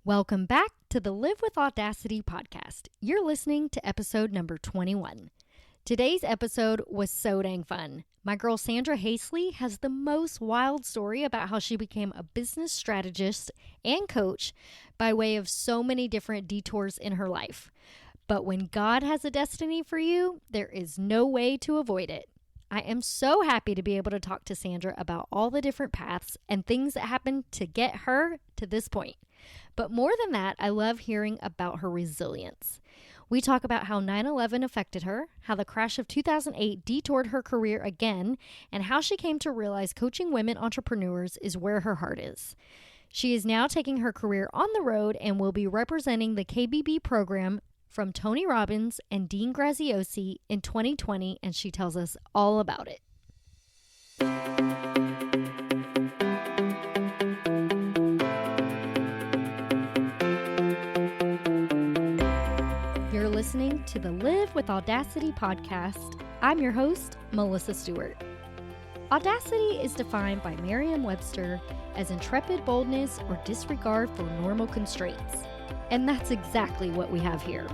Welcome back to the Live with Audacity podcast. You're listening to episode number 21. Today's episode was so dang fun. My girl Sandra Haseley has the most wild story about how she became a business strategist and coach by way of so many different detours in her life. But when God has a destiny for you, there is no way to avoid it. I am so happy to be able to talk to Sandra about all the different paths and things that happened to get her to this point. But more than that, I love hearing about her resilience. We talk about how 9/11 affected her, how the crash of 2008 detoured her career again, and how she came to realize coaching women entrepreneurs is where her heart is. She is now taking her career on the road and will be representing the KBB program from Tony Robbins and Dean Graziosi in 2020, and she tells us all about it. You're listening to the Live with Audacity podcast. I'm your host, Melissa Stewart. Audacity is defined by Merriam-Webster as intrepid boldness or disregard for normal constraints. And that's exactly what we have here.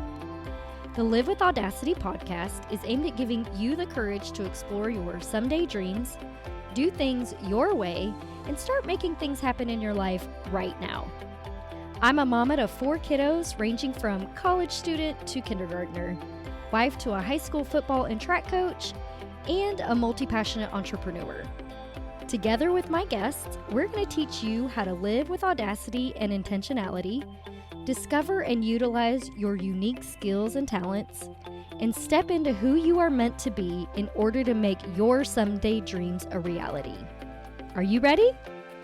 The Live with Audacity podcast is aimed at giving you the courage to explore your someday dreams, do things your way, and start making things happen in your life right now. I'm a mama to 4 kiddos ranging from college student to kindergartner, wife to a high school football and track coach, and a multi-passionate entrepreneur. Together with my guests, we're going to teach you how to live with audacity and intentionality, discover and utilize your unique skills and talents, and step into who you are meant to be in order to make your someday dreams a reality. Are you ready?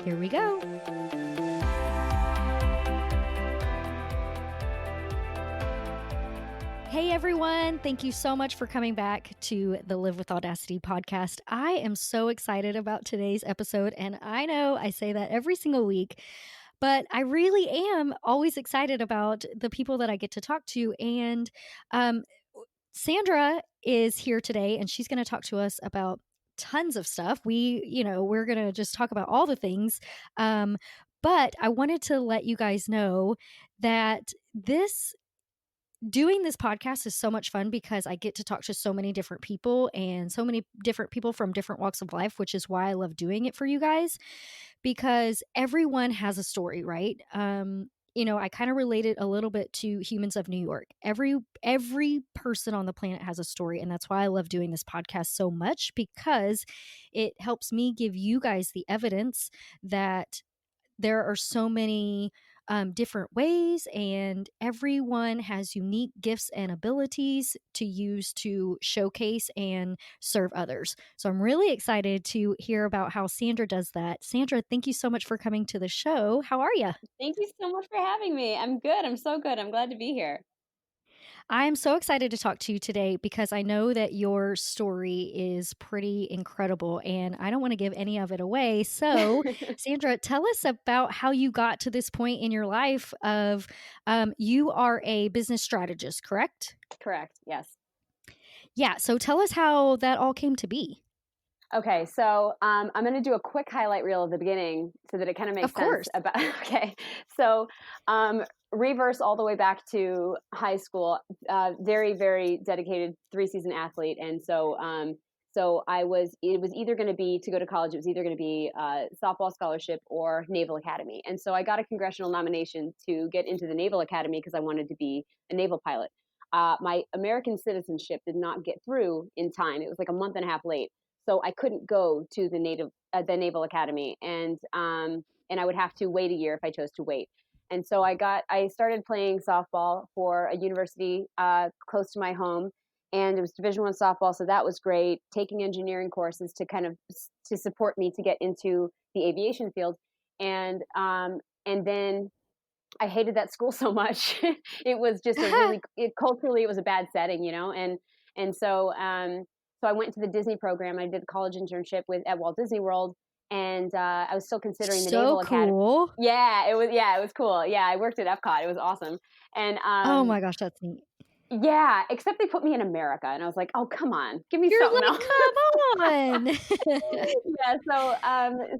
Here we go. Hey everyone, thank you so much for coming back to the Live with Audacity podcast. I am so excited about today's episode, and I know I say that every single week, but I really am always excited about the people that I get to talk to. And Sandra is here today, and she's going to talk to us about tons of stuff. We're going to just talk about all the things. But I wanted to let you guys know that doing this podcast is so much fun because I get to talk to so many different people and so many different people from different walks of life, which is why I love doing it for you guys, because everyone has a story, right? I kind of relate it a little bit to Humans of New York. Every person on the planet has a story, and that's why I love doing this podcast so much, because it helps me give you guys the evidence that there are so many different ways, and everyone has unique gifts and abilities to use to showcase and serve others. So I'm really excited to hear about how Sandra does that. Sandra, thank you so much for coming to the show. How are you? Thank you so much for having me. I'm good. I'm so good. I'm glad to be here. I am so excited to talk to you today because I know that your story is pretty incredible, and I don't want to give any of it away. So, Sandra, tell us about how you got to this point in your life of you are a business strategist, correct? Correct. Yes. Yeah. So tell us how that all came to be. Okay. So I'm going to do a quick highlight reel at the beginning so that it kind of makes sense about. Okay. So reverse all the way back to high school. Very, very dedicated 3-season athlete, and so it was either going to be to go to college. It was either going to be softball scholarship or Naval Academy, and so I got a congressional nomination to get into the Naval Academy because I wanted to be a naval pilot. My American citizenship did not get through in time. It was like a month and a half late. So I couldn't go to the Naval Academy, and I would have to wait a year if I chose to wait. And so I started playing softball for a university close to my home, and it was Division I softball, so that was great. Taking engineering courses to support me to get into the aviation field, and then I hated that school so much. It was just culturally it was a bad setting, and so. So I went to the Disney program. I did a college internship at Walt Disney World, and I was still considering the Naval Academy. Cool. Yeah, it was cool. Yeah, I worked at Epcot. It was awesome. And oh my gosh, that's neat. Yeah, except they put me in America, and I was like, "Oh, come on, give me You're something like, else." come on. Yeah.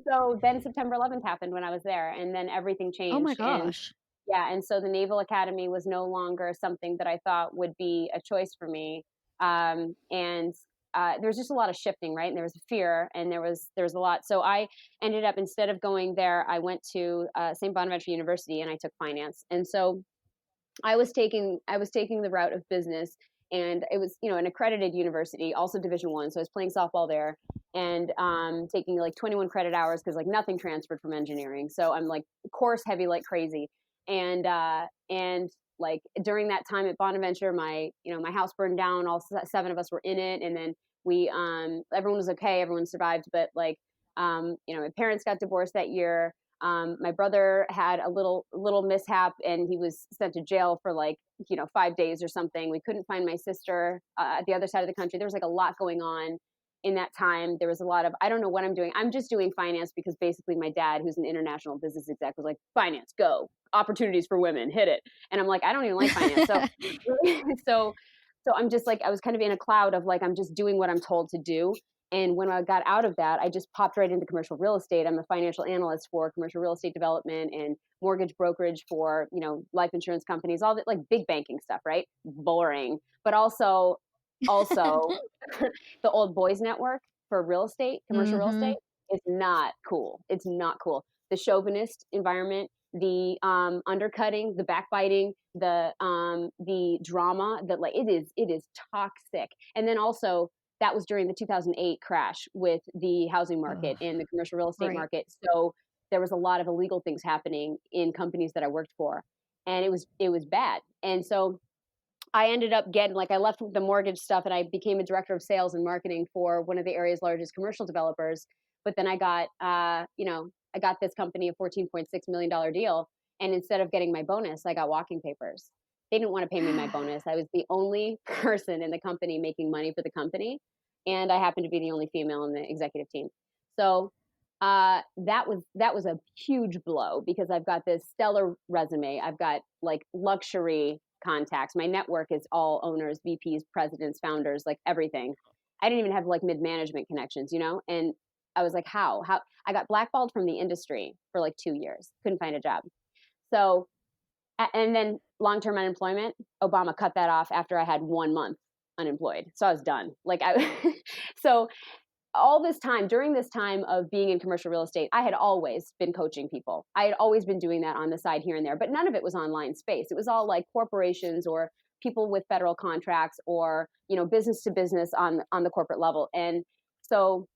So then September 11th happened when I was there, and then everything changed. Oh my gosh. Yeah. And so the Naval Academy was no longer something that I thought would be a choice for me. And there was just a lot of shifting, right? And there was fear, and there was a lot. So I ended up, instead of going there, I went to St. Bonaventure University, and I took finance. And so I was taking the route of business, and it was, an accredited university, also Division I. So I was playing softball there, and taking like 21 credit hours, because like nothing transferred from engineering. So I'm like course heavy like crazy, and like during that time at Bonaventure, my house burned down. All 7 of us were in it, and then we everyone was okay, everyone survived, but like my parents got divorced that year. My brother had a little mishap, and he was sent to jail for like 5 days or something. We couldn't find my sister at the other side of the country. There was like a lot going on in that time. There was a lot of, I don't know what I'm doing. I'm just doing finance because basically my dad, who's an international business exec, was like, finance, go, opportunities for women, hit it. And I'm like, I don't even like finance. So so I'm just like, I was kind of in a cloud of like, I'm just doing what I'm told to do. And when I got out of that, I just popped right into commercial real estate. I'm a financial analyst for commercial real estate development and mortgage brokerage for, life insurance companies, all that, like big banking stuff, right? Boring. But also the old boys network for real estate, commercial real estate, is not cool. It's not cool. The chauvinist environment, the undercutting, the backbiting, the drama, that like it is toxic. And then also, that was during the 2008 crash with the housing market and the commercial real estate market. So there was a lot of illegal things happening in companies that I worked for, and it was bad. And so I ended up getting, like, I left the mortgage stuff, and I became a director of sales and marketing for one of the area's largest commercial developers. But then I got, I got this company a $14.6 million deal. And instead of getting my bonus, I got walking papers. They didn't want to pay me my bonus. I was the only person in the company making money for the company. And I happened to be the only female in the executive team. So that was a huge blow, because I've got this stellar resume. I've got like luxury contacts. My network is all owners, VPs, presidents, founders, like everything. I didn't even have like mid-management connections, and I was like, how I got blackballed from the industry for like 2 years, couldn't find a job. So, and then long-term unemployment, Obama cut that off after I had 1 month unemployed. So I was done. So all this time, during this time of being in commercial real estate, I had always been coaching people. I had always been doing that on the side here and there, but none of it was online space. It was all like corporations or people with federal contracts, or, business to business on the corporate level. And so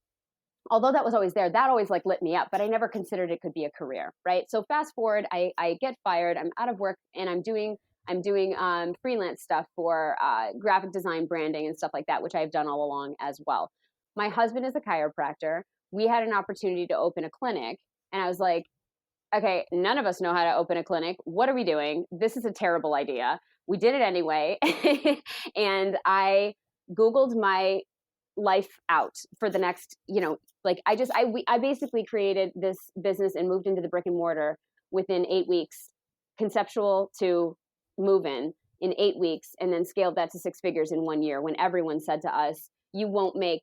although that was always there, that always like lit me up, but I never considered it could be a career. Right. So fast forward, I get fired, I'm out of work, and I'm doing freelance stuff for graphic design, branding, and stuff like that, which I've done all along as well. My husband is a chiropractor. We had an opportunity to open a clinic, and I was like, okay, none of us know how to open a clinic. What are we doing? This is a terrible idea. We did it anyway. And I Googled my life out for the next, I basically created this business and moved into the brick and mortar within 8 weeks, conceptual to move in 8 weeks, and then scaled that to 6 figures in 1 year, when everyone said to us, you won't make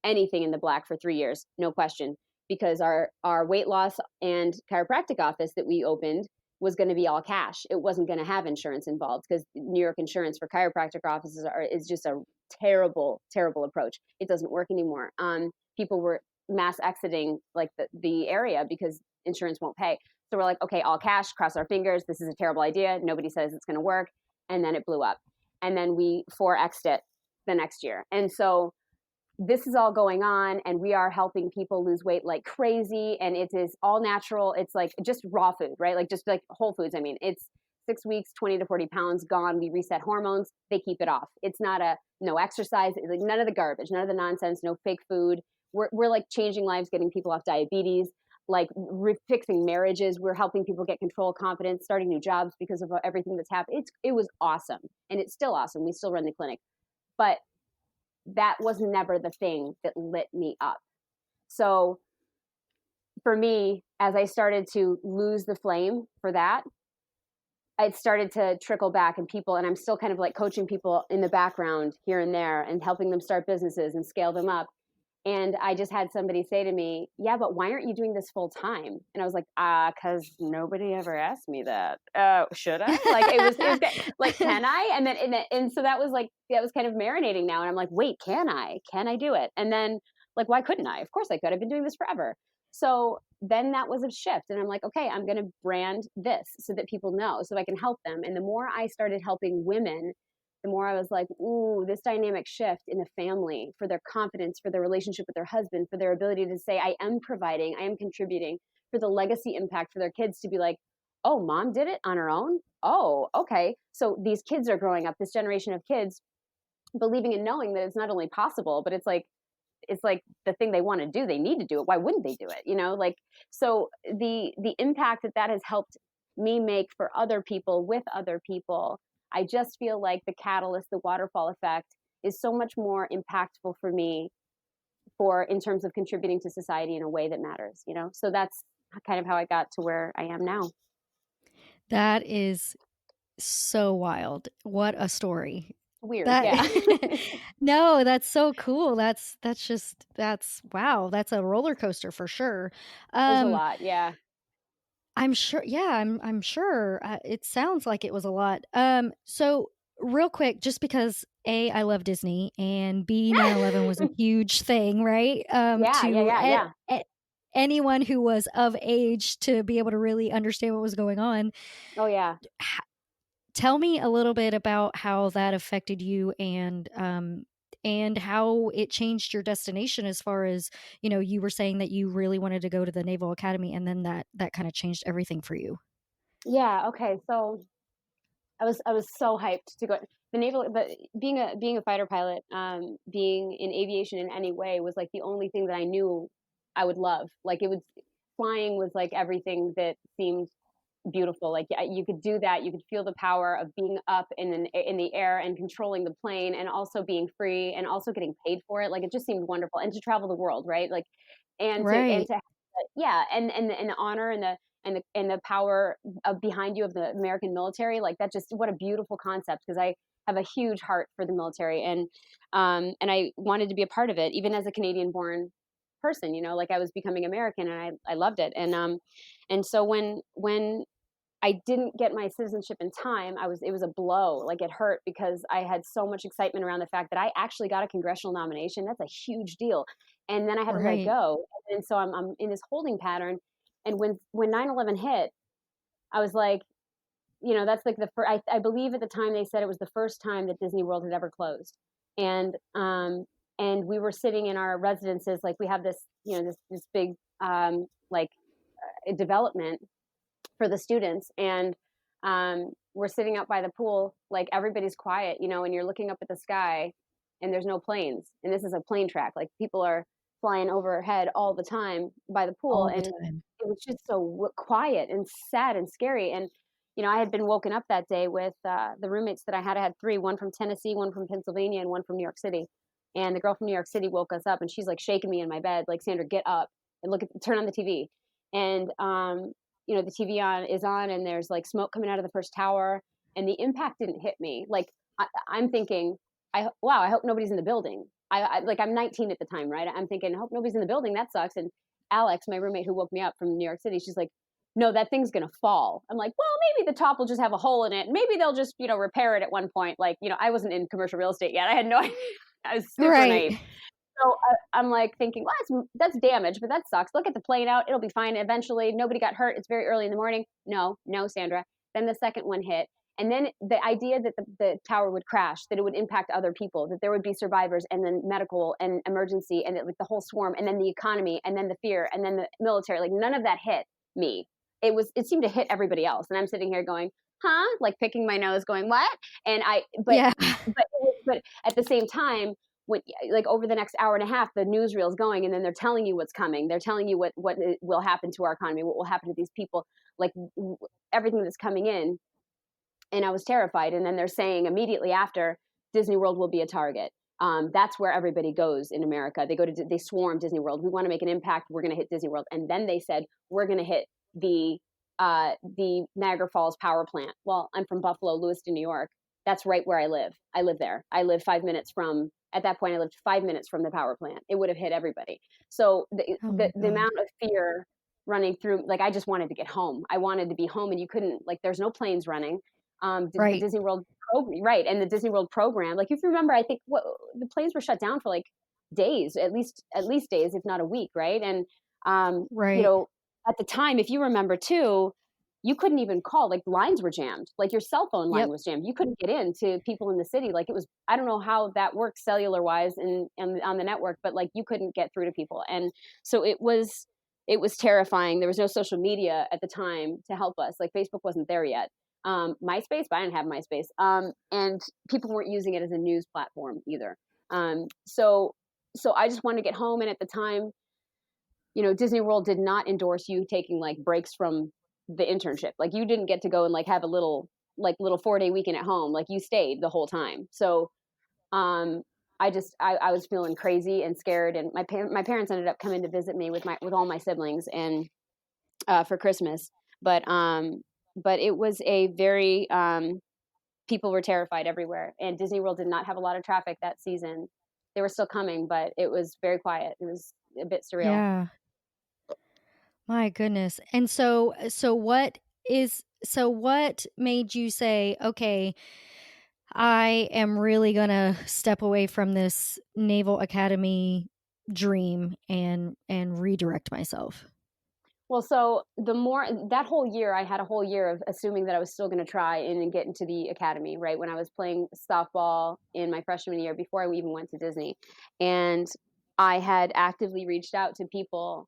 anything in the black for 3 years, no question, because our weight loss and chiropractic office that we opened was going to be all cash. It wasn't going to have insurance involved, because New York insurance for chiropractic offices is just a terrible, terrible approach. It doesn't work anymore. People were mass exiting like the area because insurance won't pay. So we're like, okay, all cash, cross our fingers. This is a terrible idea. Nobody says it's going to work. And then it blew up. And then we 4X'd it the next year. And so this is all going on, and we are helping people lose weight like crazy. And it is all natural. It's like just raw food, right? Like just like Whole Foods. I mean, it's 6 weeks, 20 to 40 pounds gone. We reset hormones. They keep it off. It's not no exercise, like none of the garbage, none of the nonsense, no fake food. We're like changing lives, getting people off diabetes, like fixing marriages. We're helping people get control, confidence, starting new jobs because of everything that's happened. It was awesome. And it's still awesome. We still run the clinic, but that was never the thing that lit me up. So for me, as I started to lose the flame for that, it started to trickle back, and I'm still kind of like coaching people in the background here and there and helping them start businesses and scale them up. And I just had somebody say to me, yeah, but why aren't you doing this full time? And I was like, cause nobody ever asked me that. Should I? Like it was like, can I? And so that was kind of marinating now. And I'm like, wait, can I do it? And then like, why couldn't I? Of course I could. I've been doing this forever. So then that was a shift. And I'm like, okay, I'm going to brand this so that people know, so I can help them. And the more I started helping women, the more I was like, ooh, this dynamic shift in a family for their confidence, for their relationship with their husband, for their ability to say, I am providing, I am contributing, for the legacy impact for their kids to be like, oh, mom did it on her own. Oh, okay. So these kids are growing up, this generation of kids, believing and knowing that it's not only possible, but it's like the thing they want to do. They need to do it. Why wouldn't they do it? Like, so the impact that has helped me make for other people with other people, I just feel like the catalyst, the waterfall effect, is so much more impactful for me in terms of contributing to society in a way that matters, So that's kind of how I got to where I am now. That is so wild. What a story. Weird, yeah. No, that's so cool. That's wow. That's a roller coaster for sure. There's a lot, yeah. I'm sure. Yeah, I'm sure. It sounds like it was a lot. So real quick, just because A, I love Disney, and B, 9/11 was a huge thing, right? Yeah. Anyone who was of age to be able to really understand what was going on. Oh yeah. Tell me a little bit about how that affected you, and how it changed your destination, as far as, you were saying that you really wanted to go to the Naval Academy, and then that kind of changed everything for you. Yeah. Okay. So I was so hyped to go the naval, but being a fighter pilot, being in aviation in any way was like the only thing that I knew I would love. Like flying was like everything that seemed beautiful. Like you could do that. You could feel the power of being up in the air and controlling the plane, and also being free, and also getting paid for it. Like it just seemed wonderful, and to travel the world, right? Like, Right. yeah, and the honor and the power behind you of the American military. Like that, just what a beautiful concept, because I have a huge heart for the military, and I wanted to be a part of it, even as a Canadian born person. Like I was becoming American, and I loved it. And so when I didn't get my citizenship in time, it was a blow. Like it hurt, because I had so much excitement around the fact that I actually got a congressional nomination. That's a huge deal. And then I had to let go. And so I'm in this holding pattern. And when 9/11 hit, I was like, that's like I believe at the time they said it was the first time that Disney World had ever closed. And we were sitting in our residences, like we have this, this big, development for the students, and we're sitting out by the pool, like everybody's quiet, and you're looking up at the sky, and there's no planes, and this is a plane track, like people are flying overhead all the time by the pool, and it was just so quiet and sad and scary. And I had been woken up that day with the roommates that I had three, one from Tennessee, one from Pennsylvania, and one from New York City. And the girl from New York City woke us up, and she's like shaking me in my bed, like, Sandra, get up and turn on the TV. And the TV is on, and there's like smoke coming out of the first tower, and the impact didn't hit me. Like I'm thinking, I hope nobody's in the building. I'm 19 at the time, right? I'm thinking, I hope nobody's in the building. That sucks. And Alex, my roommate who woke me up from New York City, she's like, no, that thing's gonna fall. I'm like, well, maybe the top will just have a hole in it. Maybe they'll just, repair it at one point. Like, I wasn't in commercial real estate yet. I had no idea. I was super naive. So I'm like thinking, well, that's damage, but that sucks. Look at the plane out. It'll be fine eventually. Nobody got hurt. It's very early in the morning. No, Sandra. Then the second one hit. And then the idea that the tower would crash, that it would impact other people, that there would be survivors, and then medical and emergency, and like the whole swarm, and then the economy, and then the fear, and then the military, like none of that hit me. It seemed to hit everybody else. And I'm sitting here going, huh? Like picking my nose going, what? But at the same time, like over the next hour and a half, the newsreel's going, and then they're telling you what's coming. They're telling you what will happen to our economy, what will happen to these people, like everything that's coming in. And I was terrified. And then they're saying immediately after, Disney World will be a target. That's where everybody goes in America. They swarm Disney World. We want to make an impact. We're going to hit Disney World. And then they said, we're going to hit the Niagara Falls power plant. Well, I'm from Buffalo, Lewiston, New York. that's right where I live. I live there. I live 5 minutes from, at that point, I lived 5 minutes from the power plant. It would have hit everybody. So Oh my the God. amount of fear running through, like, I just wanted to get home. I wanted to be home, and you couldn't, like, there's no planes running. The Right. Disney World right. And the Disney World program, like, if you remember, I think the planes were shut down for like days, at least days, if not a week. Right. And, you Right. know, at the time, if you remember too, you couldn't even call, like, lines were jammed, like your cell phone line Yep. was jammed. You couldn't get in to people in the city. Like, it was, I don't know how that works cellular wise and on the network, but like you couldn't get through to people. And so it was terrifying. There was no social media at the time to help us. Like, Facebook wasn't there yet. MySpace, but I didn't have MySpace. And people weren't using it as a news platform either. So I just wanted to get home. And at the time, Disney World did not endorse you taking, like, breaks from the internship. Like, you didn't get to go and, like, have a little 4-day weekend at home. Like, you stayed the whole time. So, I was feeling crazy and scared, and my parents ended up coming to visit me with all my siblings, and for Christmas. But it was a very, people were terrified everywhere, and Disney World did not have a lot of traffic that season. They were still coming, but it was very quiet. It was a bit surreal. Yeah. My goodness. And what made you say, okay, I am really going to step away from this Naval Academy dream and redirect myself? Well, so that whole year, I had a whole year of assuming that I was still going to try and get into the academy, right? When I was playing softball in my freshman year, before I even went to Disney. And I had actively reached out to people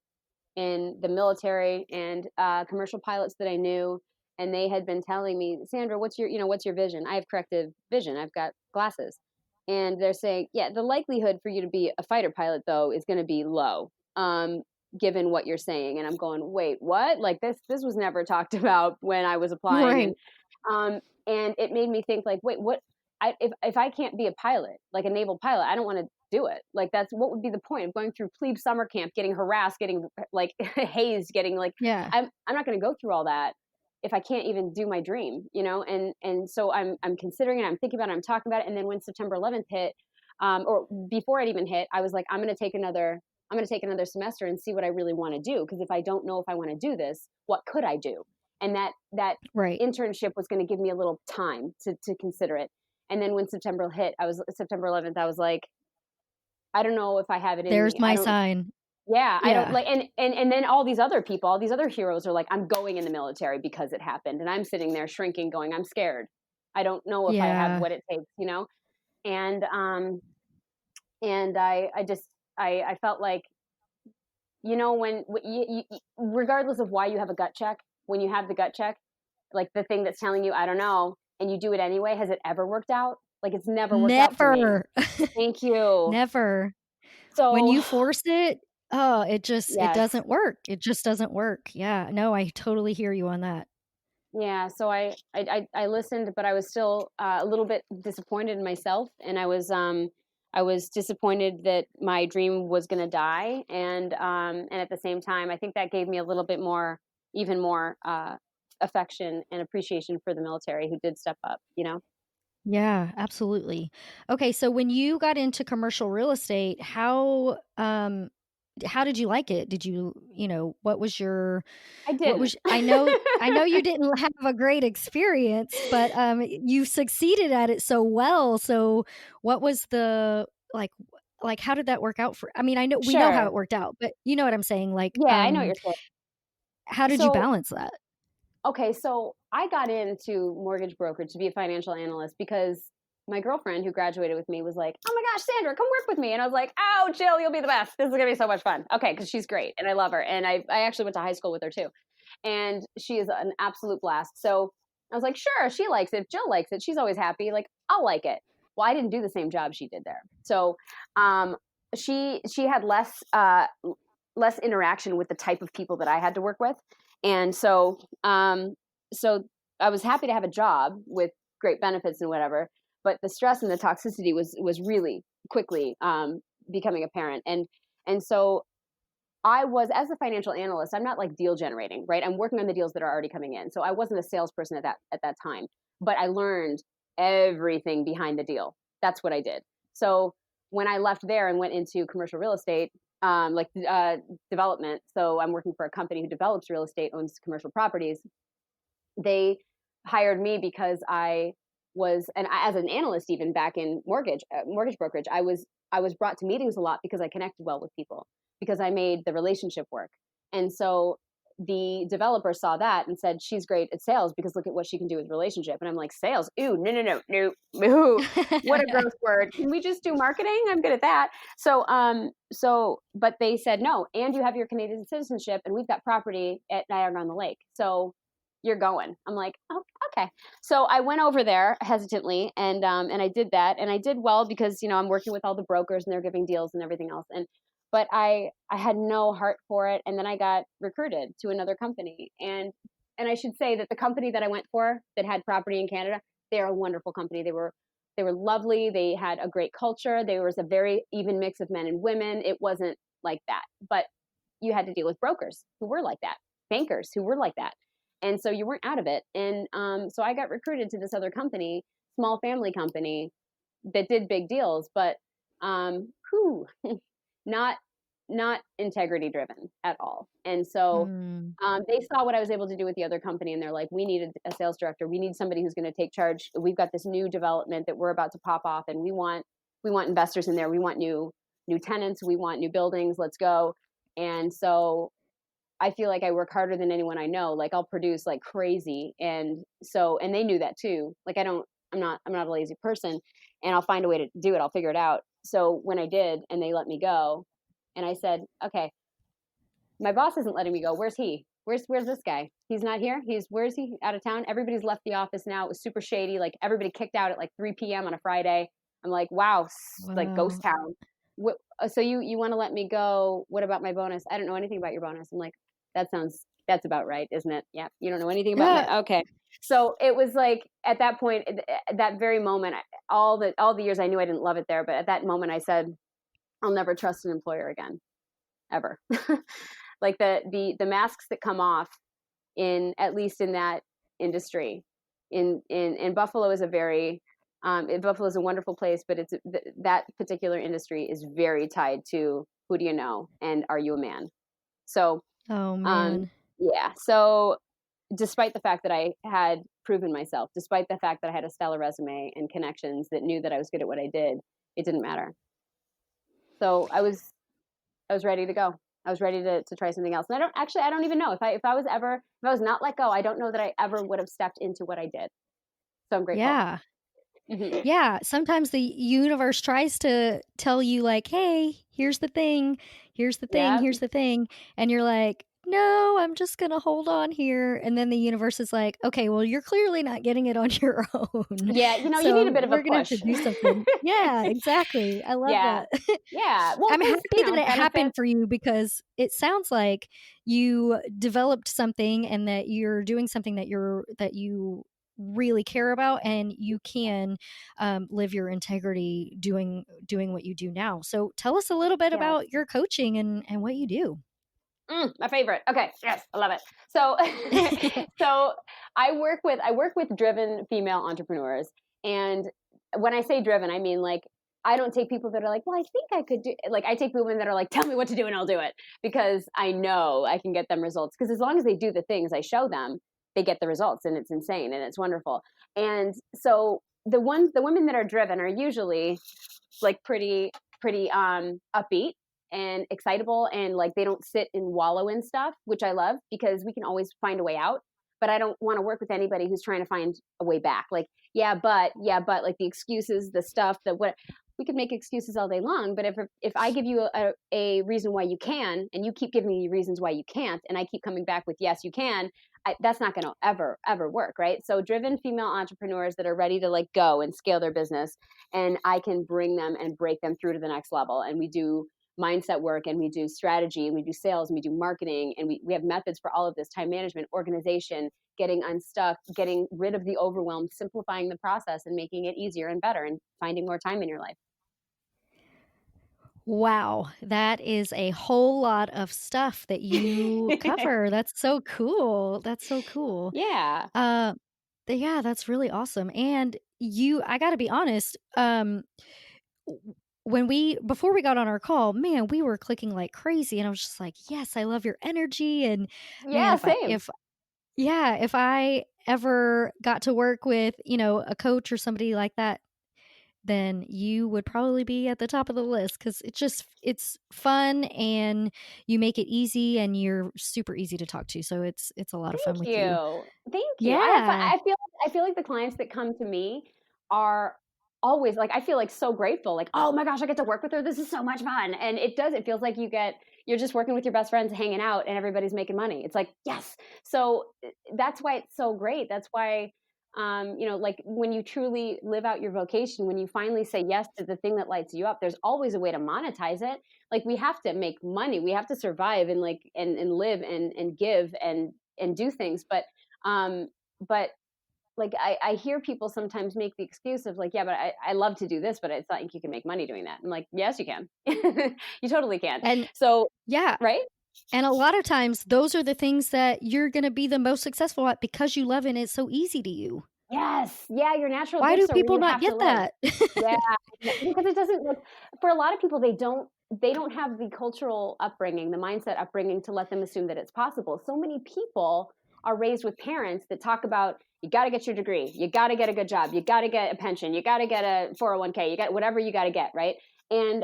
in the military and commercial pilots that I knew. And they had been telling me, Sandra, what's your vision? I have corrective vision. I've got glasses. And they're saying, yeah, the likelihood for you to be a fighter pilot, though, is going to be low. Given what you're saying. And I'm going, wait, what? Like, this was never talked about when I was applying. Right. And it made me think, like, wait, what? If I can't be a pilot, like a naval pilot, I don't want to do it. Like, that's what would be the point of going through plebe summer camp, getting harassed, getting, like, hazed, getting, like, Yeah. I'm not going to go through all that if I can't even do my dream, and so I'm considering it, I'm thinking about it, I'm talking about it. And then when September 11th hit, or before it even hit, I was like, I'm going to take another semester and see what I really want to do. Because if I don't know if I want to do this, what could I do? And that Right. internship was going to give me a little time to consider it. And then when September hit, September 11th, I was like, I don't know if I have it in There's me. my sign. Yeah, I don't Yeah. like, and then all these other people, all these other heroes are like, I'm going in the military because it happened. And I'm sitting there shrinking, going, I'm scared. I don't know if I have Yeah. what it takes. And, I felt like, when regardless of why you have a gut check, when you have the gut check, like the thing that's telling you, I don't know, and you do it anyway, has it ever worked out? Like, it's never worked out for me. Never. Thank you. Never. When So, you force it, it yes. doesn't work. It just doesn't work. Yeah. No, I totally hear you on that. Yeah, so I listened, but I was still a little bit disappointed in myself, and I was disappointed that my dream was going to die, and at the same time, I think that gave me a little bit more, even more affection and appreciation for the military who did step up. Yeah, absolutely. Okay, so when you got into commercial real estate, how did you like it? Did what was your I didn't. I know you didn't have a great experience, but you succeeded at it so well. So what was the like how did that work out for, I mean, I know we know how Sure. it worked out, but you know what I'm saying? Like Yeah, I know what you're saying. how did you So balance that? Okay, so I got into mortgage brokerage to be a financial analyst because my girlfriend who graduated with me was like, "Oh my gosh, Sandra, come work with me." And I was like, "Oh, Jill, you'll be the best. This is gonna be so much fun." Okay, because she's great and I love her, and I actually went to high school with her too, and she is an absolute blast. So I was like, "Sure, she likes it. If Jill likes it. She's always happy. Like, I'll like it." Well, I didn't do the same job she did there, so she had less interaction with the type of people that I had to work with. And so I was happy to have a job with great benefits and whatever, but the stress and the toxicity was really quickly becoming apparent. And so I was, as a financial analyst, I'm not like deal generating, right? I'm working on the deals that are already coming in. So I wasn't a salesperson at that time, but I learned everything behind the deal. That's what I did. So when I left there and went into commercial real estate, development. So I'm working for a company who develops real estate, owns commercial properties. They hired me because I was, and as an analyst, even back in mortgage brokerage, I was brought to meetings a lot because I connected well with people, because I made the relationship work. And so the developer saw that and said, she's great at sales because look at what she can do with relationship. And I'm like, sales? Ooh, no. What a gross word. Can we just do marketing? I'm good at that. But they said, no, and you have your Canadian citizenship and we've got property at Niagara on the Lake. So you're going. I'm like, oh, okay. So I went over there hesitantly and I did that, and I did well because, I'm working with all the brokers and they're giving deals and everything else. But I had no heart for it. And then I got recruited to another company. And I should say that the company that I went for that had property in Canada, they're a wonderful company. They were lovely. They had a great culture. There was a very even mix of men and women. It wasn't like that, but you had to deal with brokers who were like that, bankers who were like that. And so you weren't out of it. And so I got recruited to this other company, small family company that did big deals, but not integrity driven at all. And so they saw what I was able to do with the other company, and they're like, we need a sales director. We need somebody who's going to take charge. We've got this new development that we're about to pop off, and we want investors in there. We want new tenants. We want new buildings. Let's go. And so I feel like I work harder than anyone I know. Like I'll produce like crazy. And they knew that too. Like I'm not a lazy person, and I'll find a way to do it. I'll figure it out. So when I did, and they let me go, and I said, okay, my boss isn't letting me go. Where's he? Where's this guy? He's not here. Where's he? Out of town? Everybody's left the office now. It was super shady. Like everybody kicked out at like 3 p.m. on a Friday. I'm like, wow. Like ghost town. So you want to let me go? What about my bonus? I don't know anything about your bonus. I'm like, that's about right, isn't it? Yeah. You don't know anything about it. Okay. So it was like at that point, at that very moment, all the years I knew I didn't love it there, but at that moment I said, I'll never trust an employer again, ever. Like the masks that come off at least in that industry, in Buffalo is Buffalo is a wonderful place, but that particular industry is very tied to who do you know and are you a man? So, oh man. Yeah. So despite the fact that I had proven myself, despite the fact that I had a stellar resume and connections that knew that I was good at what I did, it didn't matter. So I was ready to go. I was ready to try something else. And I don't even know if I was not let go, I don't know that I ever would have stepped into what I did. So I'm grateful. Yeah. Mm-hmm. Yeah. Sometimes the universe tries to tell you like, hey, here's the thing. Here's the thing. Yep. Here's the thing. And you're like, no, I'm just going to hold on here. And then the universe is like, okay, well, you're clearly not getting it on your own. Yeah. So you need a bit of a push. We're going to have to do something. Yeah, exactly. I love that. Yeah. Well, I'm happy that it happened for you, because it sounds like you developed something and that you're doing something that you really care about, and you can live your integrity doing what you do now. So tell us a little bit about your coaching and what you do. My favorite. Okay. Yes. I love it. So, I work with driven female entrepreneurs. And when I say driven, I mean, like, I don't take people that are like, well, I think I could do, like, I take women that are like, tell me what to do and I'll do it, because I know I can get them results. Because as long as they do the things I show them, they get the results, and it's insane and it's wonderful. And so the women that are driven are usually like pretty upbeat and excitable, and like they don't sit and wallow in stuff, which I love, because we can always find a way out. But I don't want to work with anybody who's trying to find a way back. Like, yeah, but like the excuses, the stuff that we could make excuses all day long. But if I give you a reason why you can, and you keep giving me reasons why you can't, and I keep coming back with, yes, you can, that's not going to ever work. Right. So driven female entrepreneurs that are ready to like go and scale their business, and I can bring them and break them through to the next level. And we do mindset work, and we do strategy, and we do sales, and we do marketing, and we have methods for all of this: time management, organization, getting unstuck, getting rid of the overwhelm, simplifying the process and making it easier and better, and finding more time in your life. Wow, that is a whole lot of stuff that you cover. That's so cool. Yeah. Yeah, that's really awesome. And I got to be honest, before we got on our call, man, we were clicking like crazy, and I was just like, yes, I love your energy. And man, Yeah, same. if I ever got to work with, a coach or somebody like that, then you would probably be at the top of the list, because it's fun, and you make it easy, and you're super easy to talk to. So it's a lot of fun Thank with you. you. Thank you. Yeah. I feel like the clients that come to me are always like, I feel like so grateful. Like, oh my gosh, I get to work with her. This is so much fun. And it feels like you're just working with your best friends, hanging out, and everybody's making money. It's like, yes. So that's why it's so great. That's why, like when you truly live out your vocation, when you finally say yes to the thing that lights you up, there's always a way to monetize it. Like we have to make money, we have to survive and like, and live and give and do things. Um, but like I hear people sometimes make the excuse of like, yeah, but I love to do this, but it's not like you can make money doing that. I'm like, yes, you can. You totally can. And So, yeah. right. And a lot of times those are the things that you're going to be the most successful at, because you love it and it's so easy to you. Yes. Yeah. Your natural Why do gifts are where people you not have to get live. that? Yeah. Because it doesn't look, for a lot of people, they don't have the cultural upbringing, the mindset upbringing to let them assume that it's possible. So many people are raised with parents that talk about, you got to get your degree, you got to get a good job, you got to get a pension, you got to get a 401k, you got whatever you got to get, right? And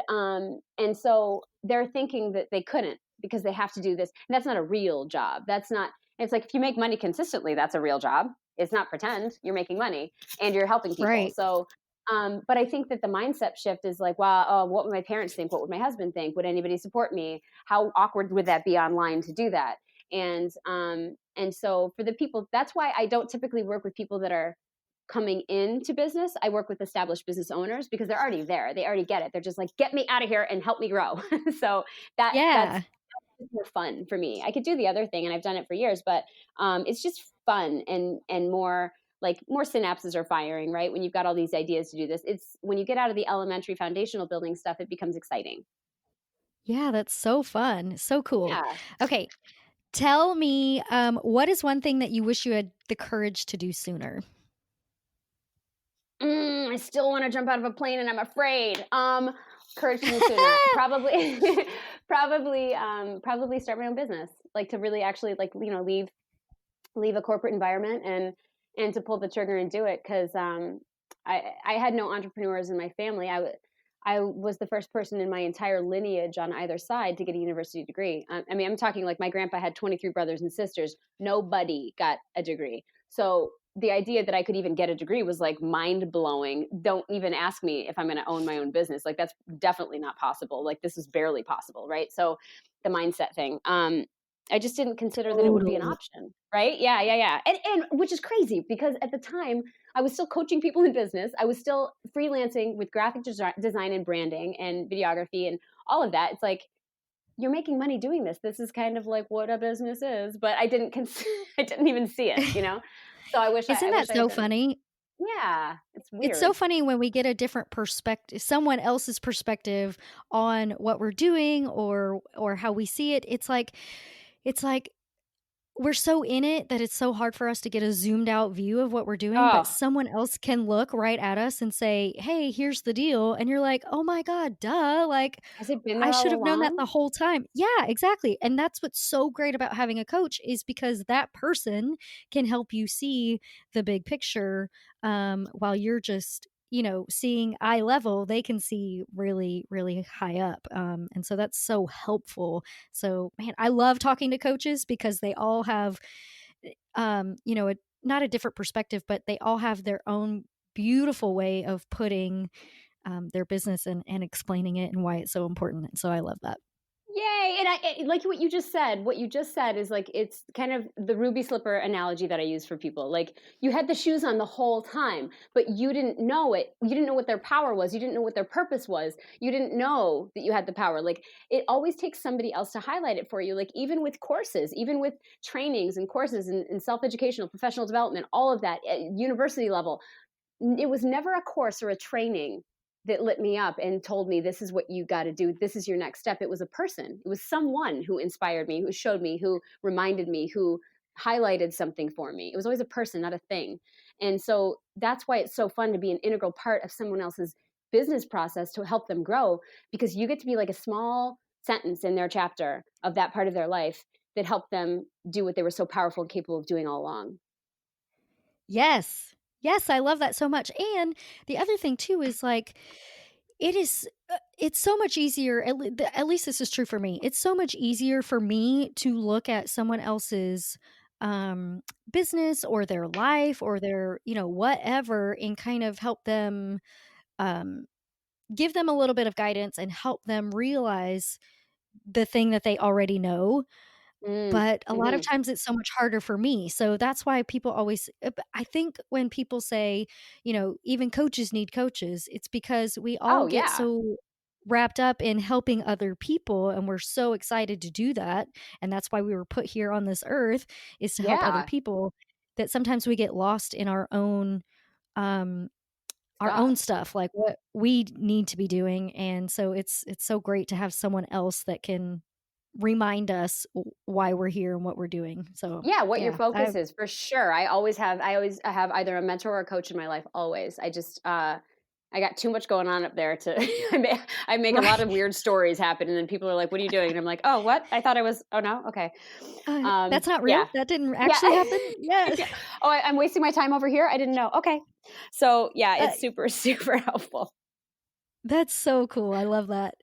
so they're thinking that they couldn't because they have to do this. And that's not a real job. That's not, it's like if you make money consistently, that's a real job. It's not pretend, you're making money and you're helping people. Right. So but I think that the mindset shift is like, wow, oh, what would my parents think? What would my husband think? Would anybody support me? How awkward would that be online to do that? And so for the people, that's why I don't typically work with people that are coming into business. I work with established business owners because they're already there. They already get it. They're just like, get me out of here and help me grow. So that's more fun for me. I could do the other thing, and I've done it for years, but it's just fun and more like more synapses are firing, right? When you've got all these ideas to do this, it's when you get out of the elementary foundational building stuff, it becomes exciting. Yeah, that's so fun. So cool. Yeah. Okay. Tell me, what is one thing that you wish you had the courage to do sooner? I still want to jump out of a plane and I'm afraid. Courage to do sooner. Probably, probably start my own business. Like to really actually like, leave a corporate environment and to pull the trigger and do it. Cause, I had no entrepreneurs in my family. I was the first person in my entire lineage on either side to get a university degree. I mean, I'm talking like my grandpa had 23 brothers and sisters. Nobody got a degree. So the idea that I could even get a degree was like mind blowing. Don't even ask me if I'm going to own my own business. Like that's definitely not possible. Like this is barely possible. Right. So the mindset thing. I just didn't consider that it would be an option. Right. Yeah. And which is crazy because at the time I was still coaching people in business. I was still freelancing with graphic design and branding and videography and all of that. It's like, you're making money doing this. This is kind of like what a business is, but I didn't I didn't even see it. So I wish Isn't that so funny? Yeah, it's weird. It's so funny when we get a different perspective, someone else's perspective on what we're doing or how we see it. It's like we're so in it that it's so hard for us to get a zoomed out view of what we're doing, but someone else can look right at us and say, "Hey, here's the deal." And you're like, "Oh my God, duh. Like, has it been there I should have known that the whole time." Yeah, exactly. And that's what's so great about having a coach, is because that person can help you see the big picture, while you're just, seeing eye level. They can see really, really high up. And so that's so helpful. So, man, I love talking to coaches because they all have, not a different perspective, but they all have their own beautiful way of putting their business and explaining it and why it's so important. So I love that. Yay. And I like what you just said. What you just said is like, it's kind of the ruby slipper analogy that I use for people. Like you had the shoes on the whole time, but you didn't know it. You didn't know what their power was. You didn't know what their purpose was. You didn't know that you had the power. Like it always takes somebody else to highlight it for you. Like even with courses, even with trainings and courses and self-educational, professional development, all of that at university level, it was never a course or a training that lit me up and told me this is what you got to do. This is your next step. It was a person. It was someone who inspired me, who showed me, who reminded me, who highlighted something for me. It was always a person, not a thing. And so that's why it's so fun to be an integral part of someone else's business process to help them grow, because you get to be like a small sentence in their chapter of that part of their life that helped them do what they were so powerful and capable of doing all along. Yes. Yes, I love that so much. And the other thing too is like, it's so much easier, at least this is true for me. It's so much easier for me to look at someone else's business or their life or their, whatever, and kind of help them, um, give them a little bit of guidance and help them realize the thing that they already know. But a lot of times it's so much harder for me. So that's why people always, I think when people say, even coaches need coaches, it's because we all Oh, get yeah. so wrapped up in helping other people, and we're so excited to do that. And that's why we were put here on this earth, is to help other Yeah. people, that sometimes we get lost in um our own stuff, like what we need to be doing. And so it's so great to have someone else that can remind us why we're here and what we're doing. So Yeah, what your yeah, focus is, for sure. I always have either a mentor or a coach in my life, always. I got too much going on up there to I make a lot right. of weird stories happen, and then people are like, "What are you doing?" And I'm like, "Oh, what? I thought I was oh no? Okay." That's not real. Yeah. That didn't Yeah. actually happen. Yeah. Yeah. Oh, I'm wasting my time over here? I didn't know. Okay. So, yeah, Uh, it's super, super helpful. that's so cool. I love that.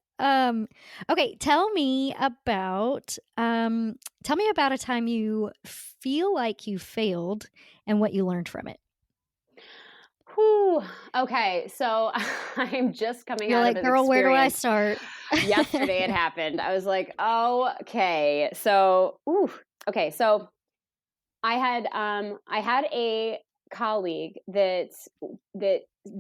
Okay, tell me about a time you feel like you failed and what you learned from it. Whew. Okay, so I'm just coming You're out of like, an "Girl, where do I experience. start?" Yesterday it happened. I was like, "Oh, okay." So, okay. So I had a colleague that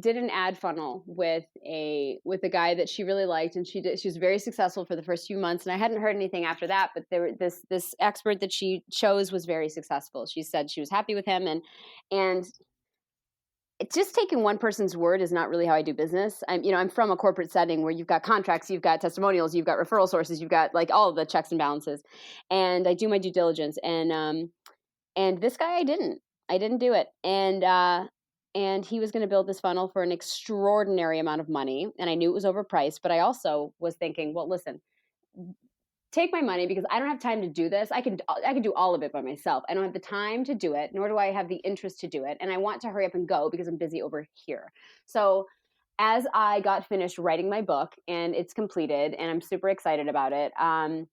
did an ad funnel with a guy that she really liked, and she was very successful for the first few months, and I hadn't heard anything after that, but this expert that she chose was very successful. She said she was happy with him, and it's just taking one person's word is not really how I do business. I'm from a corporate setting where you've got contracts, you've got testimonials, you've got referral sources, you've got like all of the checks and balances, and I do my due diligence. And this guy, I didn't do it, and he was going to build this funnel for an extraordinary amount of money, and I knew it was overpriced, but I also was thinking, well, listen, take my money, because I don't have time to do this. I can do all of it by myself. I don't have the time to do it, nor do I have the interest to do it. And I want to hurry up and go because I'm busy over here. So as I got finished writing my book and it's completed and I'm super excited about it, I'm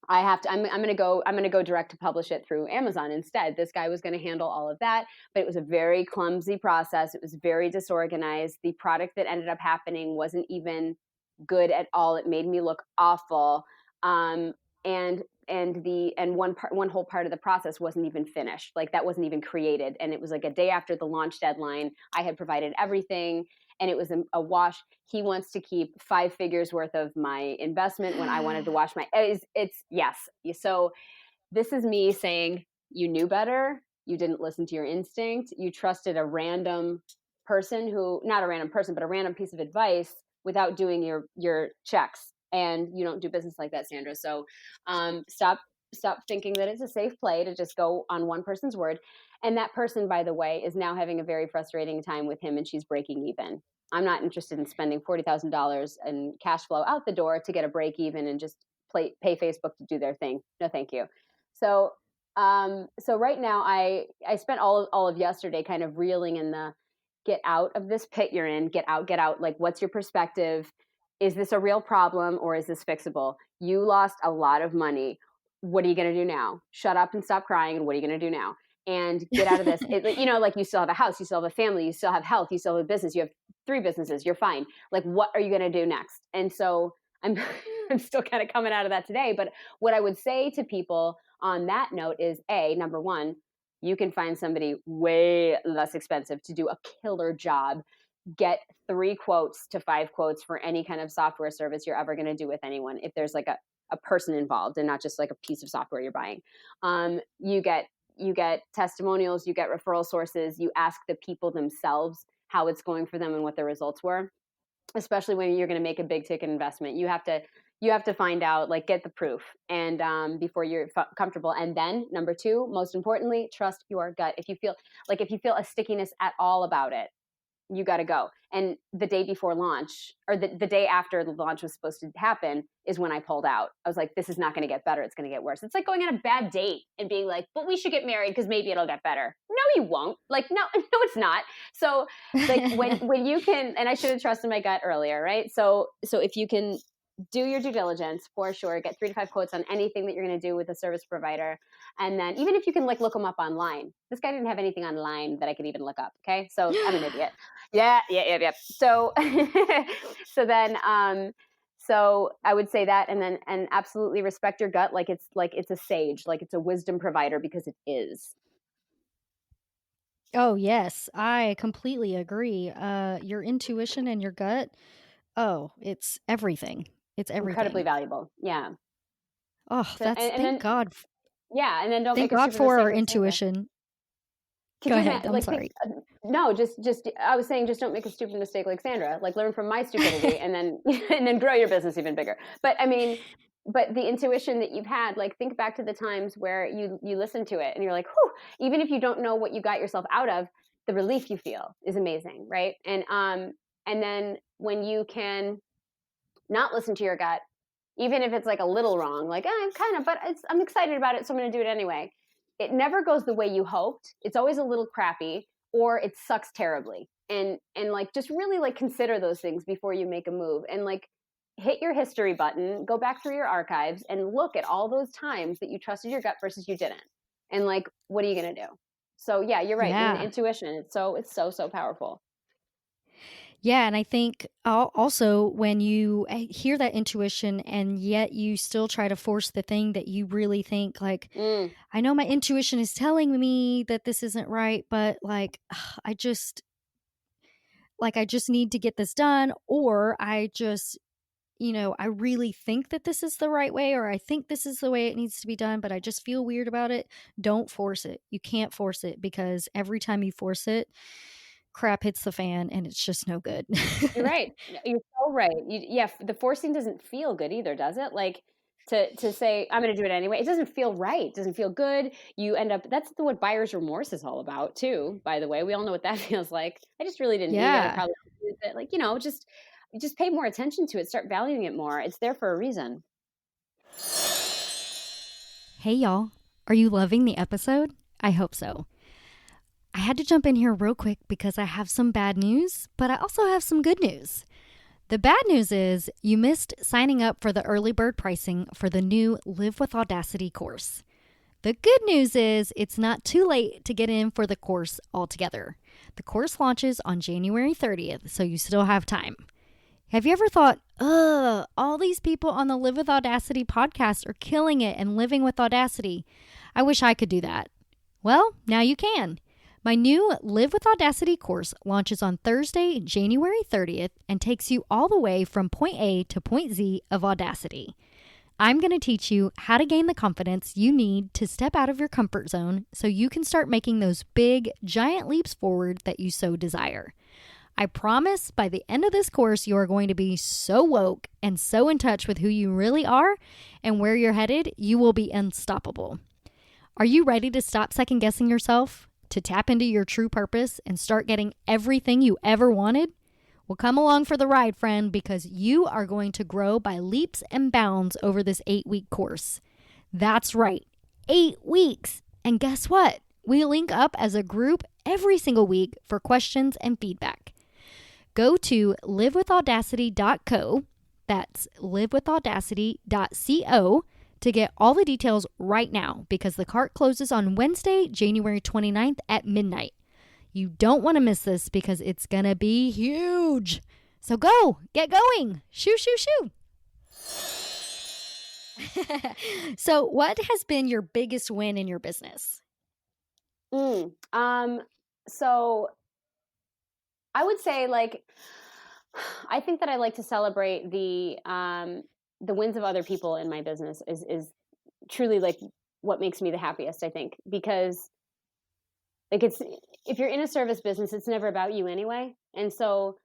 going to go direct to publish it through Amazon instead. This guy was going to handle all of that, but it was a very clumsy process. It was very disorganized. The product that ended up happening wasn't even good at all. It made me look awful. Um, and one whole part of the process wasn't even finished. Like, that wasn't even created. And it was like a day after the launch deadline. I had provided everything, and it was a wash. He wants to keep 5 figures worth of my investment when I wanted to wash my, it's yes. So this is me saying, you knew better. You didn't listen to your instinct. You trusted a random person not a random person, but a random piece of advice without doing your checks. And you don't do business like that, Sandra. So stop thinking that it's a safe play to just go on one person's word. And that person, by the way, is now having a very frustrating time with him, and she's breaking even. I'm not interested in spending $40,000 in cash flow out the door to get a break even and just pay Facebook to do their thing. No, thank you. So so right now I spent all of yesterday kind of reeling in the, get out of this pit you're in, get out. Like, what's your perspective? Is this a real problem, or is this fixable? You lost a lot of money. What are you going to do now? Shut up and stop crying. And what are you going to do now? And get out of this. Like, you still have a house, you still have a family, you still have health, you still have a business, you have 3 businesses, you're fine. Like, what are you going to do next? And so I'm, I'm still kind of coming out of that today. But what I would say to people on that note is, number one, you can find somebody way less expensive to do a killer job. Get 3 quotes to 5 quotes for any kind of software service you're ever going to do with anyone, if there's like a person involved and not just like a piece of software you're buying. You get testimonials, you get referral sources, you ask the people themselves how it's going for them and what their results were, especially when you're going to make a big ticket investment. You have to you have to find out, like, get the proof, and before you're comfortable. And then number 2, most importantly, trust your gut. If you feel a stickiness at all about it, you got to go. And the day before launch, or the day after the launch was supposed to happen, is when I pulled out. I was like, this is not going to get better. It's going to get worse. It's like going on a bad date and being like, but we should get married because maybe it'll get better. No, you won't. Like, no, it's not. So like when you can, and I should have trusted my gut earlier, right? So if you can do your due diligence, for sure, get 3 to 5 quotes on anything that you're going to do with a service provider. And then even if you can, like, look them up online, this guy didn't have anything online that I could even look up. Okay. So I'm an idiot. Yeah. So, so I would say that, and absolutely respect your gut. Like it's a sage, like it's a wisdom provider, because it is. Oh, yes. I completely agree. Your intuition and your gut. Oh, it's everything. It's everything. Incredibly valuable. Yeah. Oh, So, that's thank God. Yeah, and then don't thank make God for our intuition. Go ahead. I'm sorry. No, just I was saying, just don't make a stupid mistake like Sandra. Like, learn from my stupidity, and then grow your business even bigger. But I mean, but the intuition that you've had, like, think back to the times where you listen to it and you're like, whew, even if you don't know what you got yourself out of, the relief you feel is amazing, right? And then when you can not listen to your gut, even if it's like a little wrong, like, but I'm excited about it, so I'm going to do it anyway. It never goes the way you hoped. It's always a little crappy, or it sucks terribly. And like, just really, like, consider those things before you make a move, and, like, hit your history button, go back through your archives and look at all those times that you trusted your gut versus you didn't. And, like, what are you going to do? So yeah, you're right. Yeah. Intuition. It's so powerful. Yeah, and I think also when you hear that intuition and yet you still try to force the thing that you really think, like, I know my intuition is telling me that this isn't right, but like, I just need to get this done, or I just, I really think that this is the right way, or I think this is the way it needs to be done, but I just feel weird about it. Don't force it. You can't force it, because every time you force it, crap hits the fan and it's just no good. You're right. You're so right. The forcing doesn't feel good either, does it? Like, to say, I'm going to do it anyway, it doesn't feel right. It doesn't feel good. You end up, that's what buyer's remorse is all about too, by the way. We all know what that feels like. I just really didn't need it. I probably used it. Like, just pay more attention to it. Start valuing it more. It's there for a reason. Hey, y'all. Are you loving the episode? I hope so. I had to jump in here real quick because I have some bad news, but I also have some good news. The bad news is you missed signing up for the early bird pricing for the new Live with Audacity course. The good news is it's not too late to get in for the course altogether. The course launches on January 30th, so you still have time. Have you ever thought, all these people on the Live with Audacity podcast are killing it and living with Audacity? I wish I could do that. Well, now you can. My new Live with Audacity course launches on Thursday, January 30th, and takes you all the way from point A to point Z of Audacity. I'm going to teach you how to gain the confidence you need to step out of your comfort zone so you can start making those big, giant leaps forward that you so desire. I promise by the end of this course, you are going to be so woke and so in touch with who you really are and where you're headed, you will be unstoppable. Are you ready to stop second-guessing yourself? To tap into your true purpose and start getting everything you ever wanted? Well, come along for the ride, friend, because you are going to grow by leaps and bounds over this 8-week course. That's right, 8 weeks. And guess what? We link up as a group every single week for questions and feedback. Go to livewithaudacity.co, that's livewithaudacity.co, to get all the details right now, because the cart closes on Wednesday, January 29th at midnight. You don't want to miss this because it's going to be huge. So go, get going. Shoo, shoo, shoo. So what has been your biggest win in your business? So I would say, like, I think that I like to celebrate the wins of other people in my business is truly, like, what makes me the happiest, I think, because, like, if you're in a service business, it's never about you anyway. And so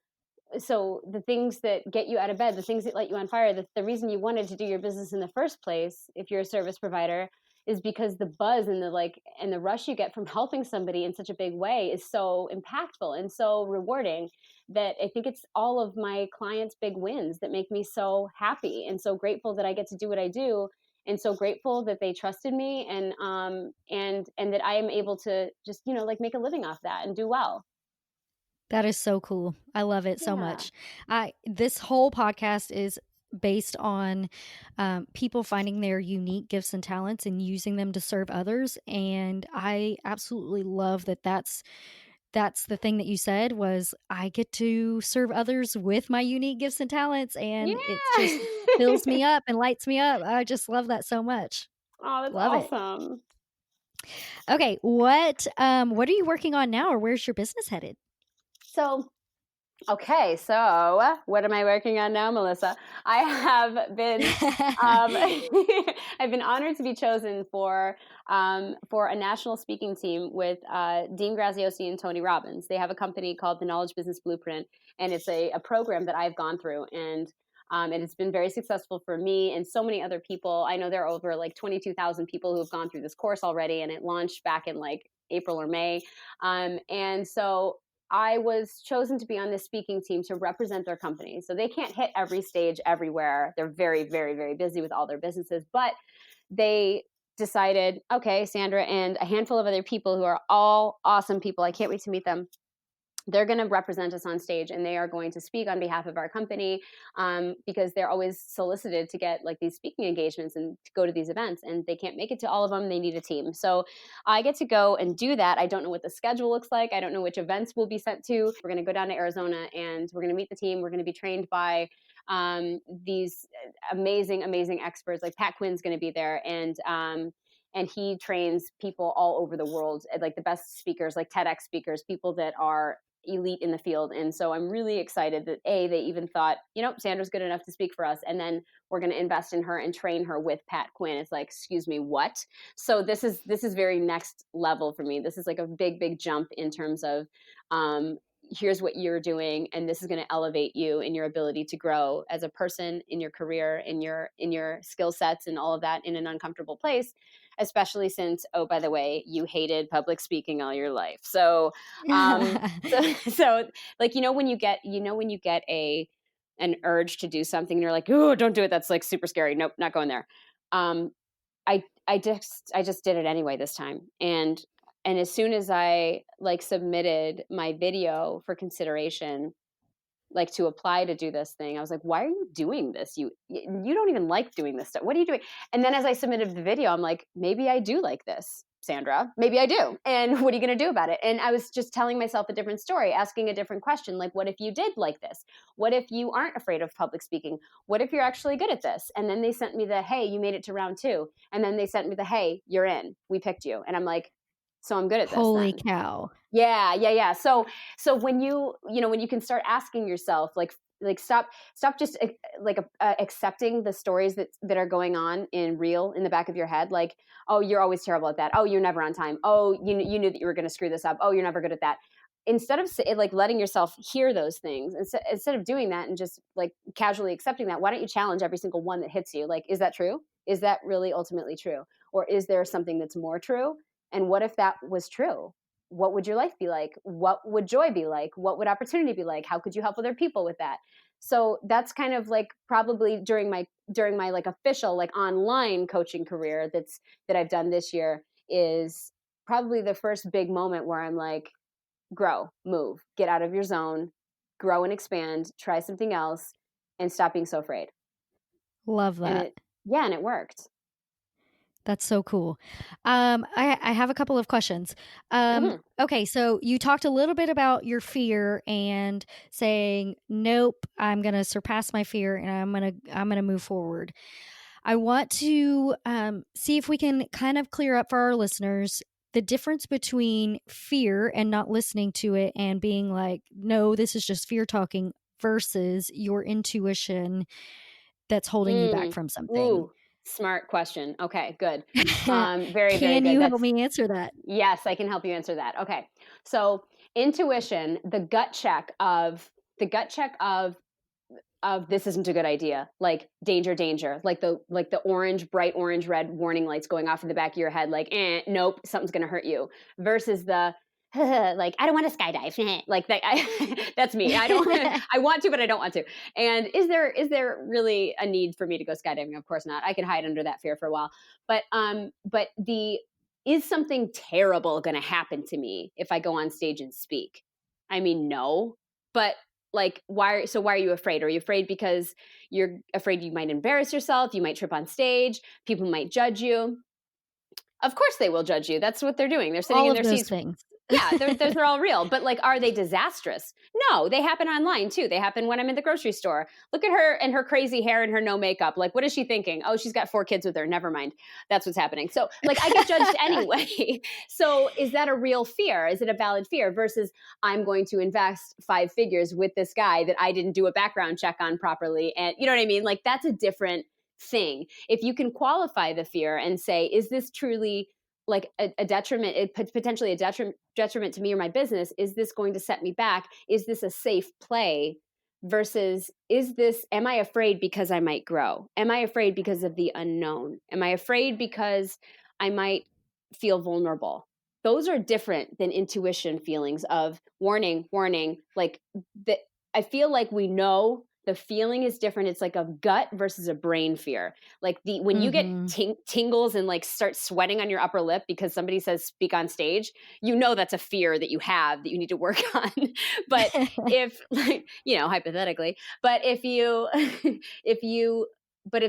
so the things that get you out of bed, the things that light you on fire, the reason you wanted to do your business in the first place, if you're a service provider, is because the buzz and the rush you get from helping somebody in such a big way is so impactful and so rewarding, that I think it's all of my clients' big wins that make me so happy and so grateful that I get to do what I do, and so grateful that they trusted me, and that I am able to just, like, make a living off that and do well. That is so cool. I love it so much. This whole podcast is based on people finding their unique gifts and talents and using them to serve others. And I absolutely love that. That's the thing that you said was, I get to serve others with my unique gifts and talents, and it just fills me up and lights me up. I just love that so much. Oh, that's love awesome. It. Okay, what are you working on now, or where's your business headed? So what am I working on now, Melissa? I have been I've been honored to be chosen for a national speaking team with Dean Graziosi and Tony Robbins. They have a company called the Knowledge Business Blueprint, and it's a program that I've gone through, and it's been very successful for me and so many other people. I know there are over like 22,000 people who have gone through this course already, and it launched back in like April or May, and so I was chosen to be on this speaking team to represent their company. So they can't hit every stage everywhere. They're very, very, very busy with all their businesses. But they decided, okay, Sandra and a handful of other people who are all awesome people, I can't wait to meet them, they're going to represent us on stage, and they are going to speak on behalf of our company, because they're always solicited to get like these speaking engagements and to go to these events, and they can't make it to all of them. They need a team. So I get to go and do that. I don't know what the schedule looks like. I don't know which events we'll be sent to. We're going to go down to Arizona, and we're going to meet the team. We're going to be trained by these amazing, amazing experts. Like Pat Quinn's going to be there, and he trains people all over the world, like the best speakers, like TEDx speakers, people that are elite in the field. And so I'm really excited that they even thought, Sandra's good enough to speak for us. And then we're going to invest in her and train her with Pat Quinn. It's like, excuse me, what? So this is very next level for me. This is like a big, big jump in terms of, here's what you're doing, and this is going to elevate you in your ability to grow as a person, in your career, in your skill sets, and all of that in an uncomfortable place, especially since, oh, by the way, you hated public speaking all your life. So so like, when you get an urge to do something and you're like, oh, don't do it, that's like super scary, nope, not going there. I just did it anyway this time, and as soon as I like submitted my video for consideration, like to apply to do this thing, I was like, why are you doing this? You don't even like doing this stuff. What are you doing? And then as I submitted the video, I'm like, maybe I do like this, Sandra. Maybe I do. And what are you going to do about it? And I was just telling myself a different story, asking a different question. Like, what if you did like this? What if you aren't afraid of public speaking? What if you're actually good at this? And then they sent me the, hey, you made it to round 2. And then they sent me the, hey, you're in. We picked you. And I'm like, so I'm good at this. Holy cow. Yeah. So when when you can start asking yourself, like stop just like accepting the stories that are going on in the back of your head. Like, oh, you're always terrible at that. Oh, you're never on time. Oh, you knew that you were going to screw this up. Oh, you're never good at that. Instead of like letting yourself hear those things, instead of doing that and just like casually accepting that, why don't you challenge every single one that hits you? Like, is that true? Is that really ultimately true? Or is there something that's more true? And what if that was true? What would your life be like? What would joy be like? What would opportunity be like? How could you help other people with that? So that's kind of like probably during my like official like online coaching career that I've done this year, is probably the first big moment where I'm like, grow, move, get out of your zone, grow and expand, try something else, and stop being so afraid. Love that. And it worked. That's so cool. I have a couple of questions. Okay, so you talked a little bit about your fear and saying, nope, I'm going to surpass my fear and I'm going to move forward. I want to see if we can kind of clear up for our listeners the difference between fear and not listening to it and being like, no, this is just fear talking, versus your intuition that's holding you back from something. Ooh. Smart question. Okay, good. Very, very good. Can you help me answer that? Yes, I can help you answer that. Okay. So intuition, the gut check of the gut check of this isn't a good idea, like danger, danger, like the bright orange red warning lights going off in the back of your head, like nope, something's gonna hurt you, versus the like I don't want to skydive, like that. That's me. I don't. I want to, but I don't want to. And is there really a need for me to go skydiving? Of course not. I can hide under that fear for a while. But is something terrible going to happen to me if I go on stage and speak? I mean, no. But like, why are you afraid? Are you afraid because you're afraid you might embarrass yourself? You might trip on stage. People might judge you. Of course they will judge you. That's what they're doing. They're sitting in their seats. Things. Yeah, those are all real. But like, are they disastrous? No, they happen online too. They happen when I'm in the grocery store. Look at her and her crazy hair and her no makeup. Like, what is she thinking? Oh, she's got 4 kids with her. Never mind. That's what's happening. So like, I get judged anyway. So is that a real fear? Is it a valid fear versus I'm going to invest 5 figures with this guy that I didn't do a background check on properly? And you know what I mean? Like, that's a different thing. If you can qualify the fear and say, is this truly like a detriment, potentially a detriment to me or my business? Is this going to set me back? Is this a safe play? Versus, am I afraid because I might grow? Am I afraid because of the unknown? Am I afraid because I might feel vulnerable? Those are different than intuition feelings of warning, like that. I feel like we know the feeling is different. It's like a gut versus a brain fear. Like when you get tingles and like start sweating on your upper lip because somebody says speak on stage, you know that's a fear that you have that you need to work on. But if like, hypothetically, but if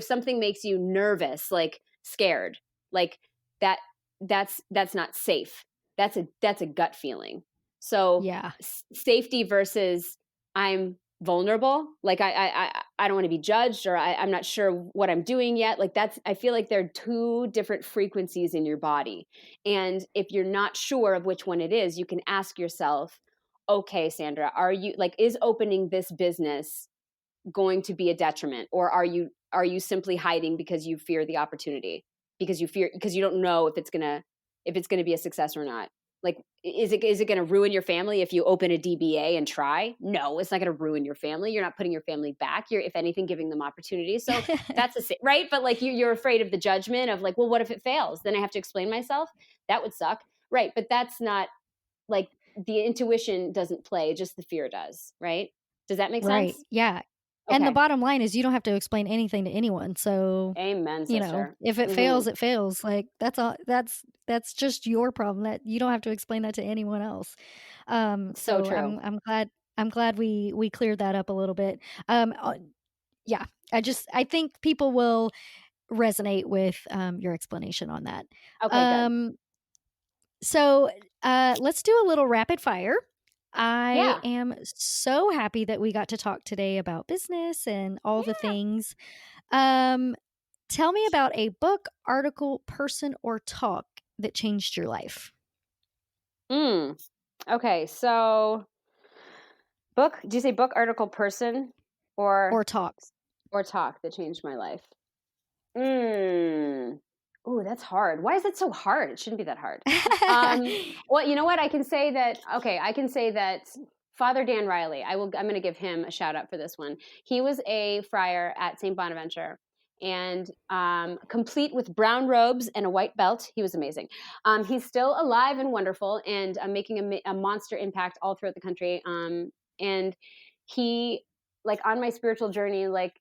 something makes you nervous, like scared, like that's not safe. That's a gut feeling. So yeah, safety versus I'm vulnerable. Like I don't want to be judged, or I'm not sure what I'm doing yet. Like I feel like there are 2 different frequencies in your body. And if you're not sure of which one it is, you can ask yourself, okay, Sandra, is opening this business going to be a detriment? Or are you simply hiding because you fear the opportunity? Because you don't know if it's going to be a success or not. Like, is it going to ruin your family if you open a DBA and try? No, it's not going to ruin your family. You're not putting your family back. You're, if anything, giving them opportunities. So that's right. But like you're afraid of the judgment of like, well, what if it fails? Then I have to explain myself. That would suck. Right. But that's not like the intuition doesn't play, just the fear does. Right. Does that make sense? Right. Yeah. Okay. And the bottom line is you don't have to explain anything to anyone. So, amen, sister. If it fails, it fails. Like that's all. That's just your problem. That you don't have to explain that to anyone else. So true. I'm glad we cleared that up a little bit. Yeah. I think people will resonate with your explanation on that. Okay. Good. So let's do a little rapid fire. I am so happy that we got to talk today about business and all the things. Tell me about a book, article, person, or talk that changed your life. Okay, so book. Do you say book, article, person, or talk? Or talk that changed my life? Ooh, that's hard. Why is it so hard? It shouldn't be that hard. Well, you know what? I can say that Father Dan Riley, I'm going to give him a shout out for this one. He was a friar at St. Bonaventure, and complete with brown robes and a white belt. He was amazing. He's still alive and wonderful, and making a monster impact all throughout the country. And he, like, on my spiritual journey, like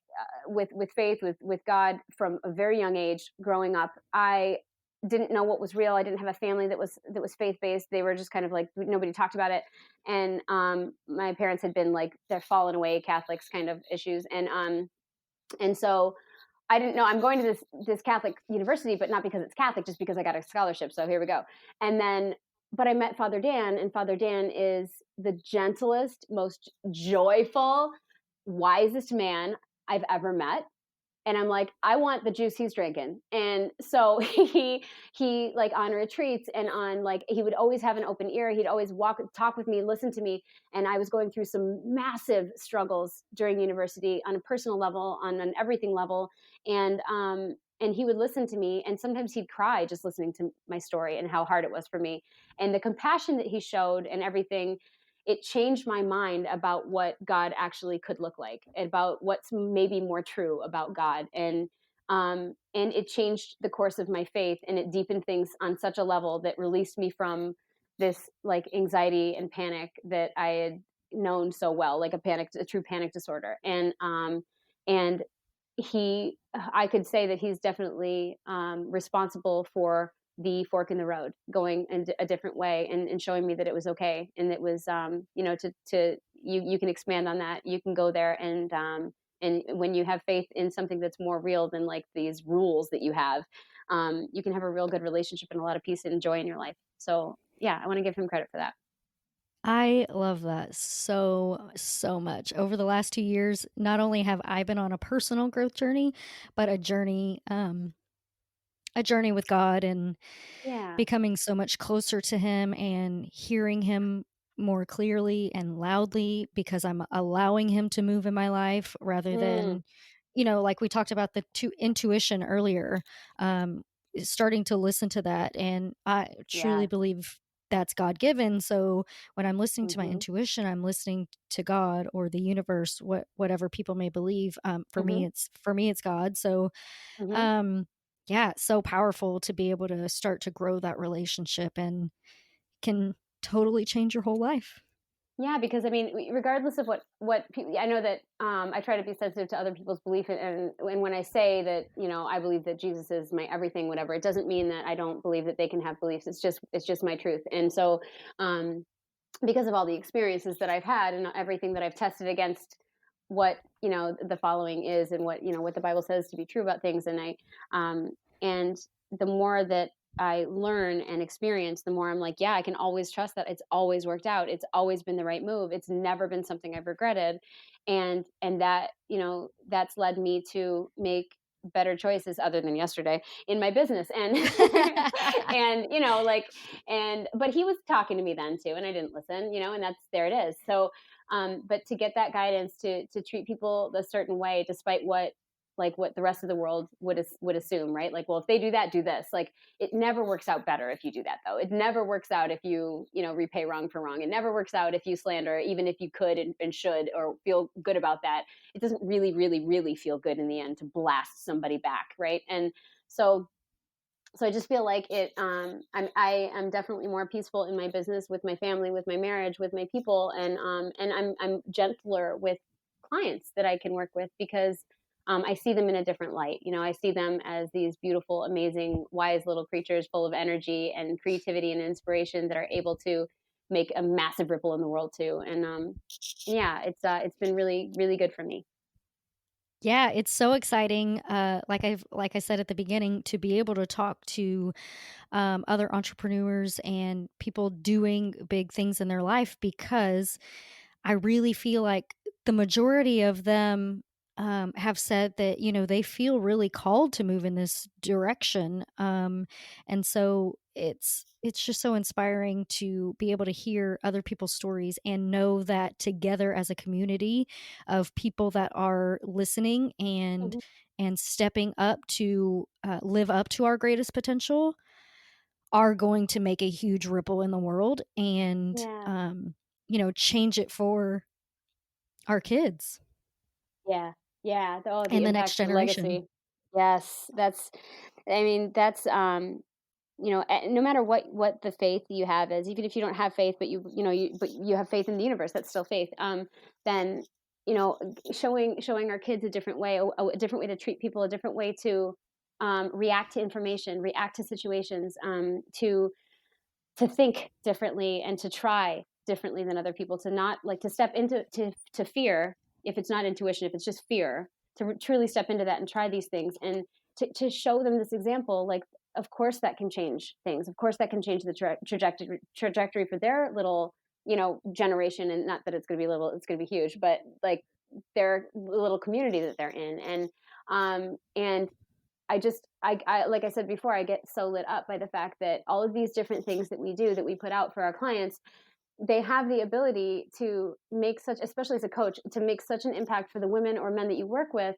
with faith, with God, from a very young age, growing up, I didn't know what was real. I didn't have a family that was faith-based. They were just kind of like, nobody talked about it. And my parents had been like, they're fallen away Catholics kind of issues. And so I didn't know I'm going to this Catholic university, but not because it's Catholic, just because I got a scholarship. So here we go. And then, but I met Father Dan, and Father Dan is the gentlest, most joyful, wisest man I've ever met. And I'm like, I want the juice he's drinking. And so he like on retreats and on, like, he would always have an open ear. He'd always talk with me, listen to me. And I was going through some massive struggles during university on a personal level, on an everything level. And he would listen to me, and sometimes he'd cry just listening to my story and how hard it was for me. And the compassion that he showed and everything, it changed my mind about what God actually could look like, about what's maybe more true about God. And it changed the course of my faith, and it deepened things on such a level that released me from this like anxiety and panic that I had known so well, like a true panic disorder. And I could say that he's definitely responsible for the fork in the road, going in a different way, and showing me that it was okay, and it was to you can expand on that, you can go there, and when you have faith in something that's more real than like these rules that you have, you can have a real good relationship and a lot of peace and joy in your life. So yeah, I want to give him credit for that. I love that so, so much. Over the last 2 years, not only have I been on a personal growth journey, but a journey with God, and Yeah. becoming so much closer to him and hearing him more clearly and loudly, because I'm allowing him to move in my life rather Mm, than, like we talked about the intuition earlier, um, starting to listen to that. And I truly yes. believe that's God given. So when I'm listening to my Hmm. intuition, I'm listening to God or the universe, whatever people may believe. Hmm. For me, it's God. So Hmm. um, yeah, it's so powerful to be able to start to grow that relationship, and can totally change your whole life. Yeah, because I mean, regardless of what people, I know that I try to be sensitive to other people's belief, and when I say that, I believe that Jesus is my everything, whatever, it doesn't mean that I don't believe that they can have beliefs. It's just my truth, and so um, because of all the experiences that I've had and everything that I've tested against what the following is, and what the Bible says to be true about things, um, and the more that I learn and experience, the more I'm like, yeah, I can always trust that it's always worked out. It's always been the right move. It's never been something I've regretted, and that that's led me to make better choices other than yesterday in my business, and and like, and but he was talking to me then too, and I didn't listen, and that's there it is. So but to get that guidance to treat people a certain way despite what the rest of the world would assume, right? Like, well, if they do that, do this. Like, it never works out better if you do that, though. It never works out if you repay wrong for wrong. It never works out if you slander, even if you could and should or feel good about that. It doesn't really, really, really feel good in the end to blast somebody back, right? And so I just feel like I am definitely more peaceful in my business, with my family, with my marriage, with my people, and I'm gentler with clients that I can work with, because I see them in a different light. I see them as these beautiful, amazing, wise little creatures full of energy and creativity and inspiration that are able to make a massive ripple in the world too. And yeah, it's been really, really good for me. Yeah, it's so exciting. Like I said at the beginning, to be able to talk to other entrepreneurs and people doing big things in their life, because I really feel like the majority of them have said that, they feel really called to move in this direction. And so it's just so inspiring to be able to hear other people's stories and know that together as a community of people that are listening Mhm. and stepping up to live up to our greatest potential are going to make a huge ripple in the world, and Yeah. change it for our kids Yeah. Yeah. Oh, the and the next impact, the generation. legacy. Yes. I mean, no matter what the faith you have is, even if you don't have faith, but but you have faith in the universe, that's still faith. Then, showing our kids a different way, a different way to treat people, a different way to react to information, react to situations, to think differently and to try differently than other people, to not like to step into to fear, if it's not intuition, if it's just fear, to truly step into that and try these things, and to show them this example, like, of course that can change things, of course that can change the trajectory for their little generation, and not that it's going to be little, it's going to be huge, but like their little community that they're in. And I like I said before, I get so lit up by the fact that all of these different things that we do, that we put out for our clients, they have the ability to make such, especially as a coach, to make such an impact for the women or men that you work with,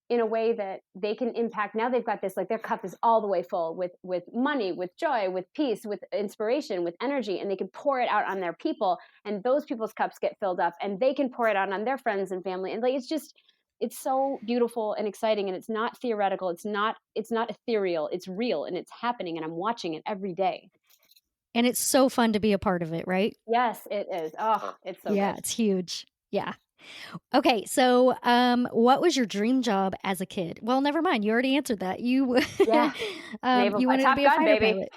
in a way that they can impact. Now they've got this, like their cup is all the way full with money, with joy, with peace, with inspiration, with energy, and they can pour it out on their people, and those people's cups get filled up, and they can pour it out on their friends and family. And like, it's so beautiful and exciting, and it's not theoretical. It's not ethereal. It's real, and it's happening, and I'm watching it every day. And it's so fun to be a part of it, right? Yes, it is. Oh, it's so yeah, good. It's huge. Yeah. Okay, so what was your dream job as a kid? Well, never mind. You already answered that. You you wanted to be a fighter pilot.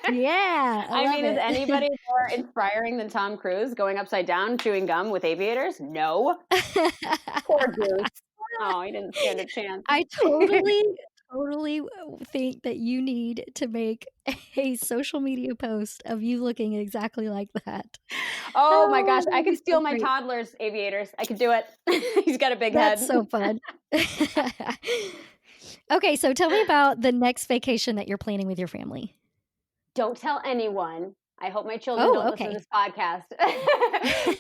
Yeah, I mean, is anybody more inspiring than Tom Cruise going upside down, chewing gum with aviators? No. Poor Goose. Oh, he didn't stand a chance. I totally think that you need to make a social media post of you looking exactly like that. Oh my gosh, I could steal my toddler's aviators. I could do it. He's got a big head. That's so fun. Okay, so tell me about the next vacation that you're planning with your family. Don't tell anyone. I hope my children don't listen to this podcast.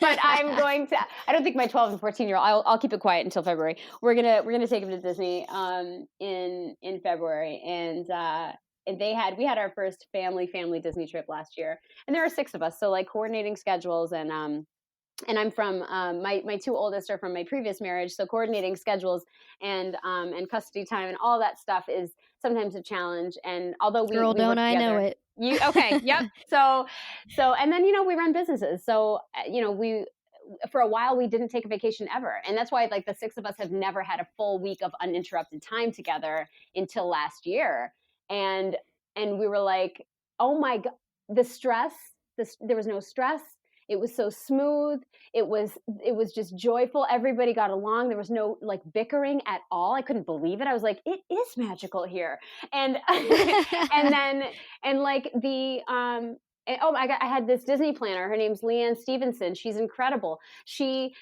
But I'm going to. I don't think my 12 and 14-year-old. I'll keep it quiet until February. We're gonna take them to Disney in February, and we had our first family Disney trip last year, and there are 6 of us, so like coordinating schedules and I'm from my 2 oldest are from my previous marriage, so coordinating schedules and custody time and all that stuff is sometimes a challenge. And although we don't work I together, know it. Okay, yep. So and then we run businesses, so we for a while we didn't take a vacation ever, and that's why like the 6 of us have never had a full week of uninterrupted time together until last year, and we were like, oh my god, the stress. There was no stress. It was so smooth. It was just joyful. Everybody got along. There was no like bickering at all. I couldn't believe it. I was like, it is magical here. And and like the I had this Disney planner. Her name's Leanne Stevenson. She's incredible. She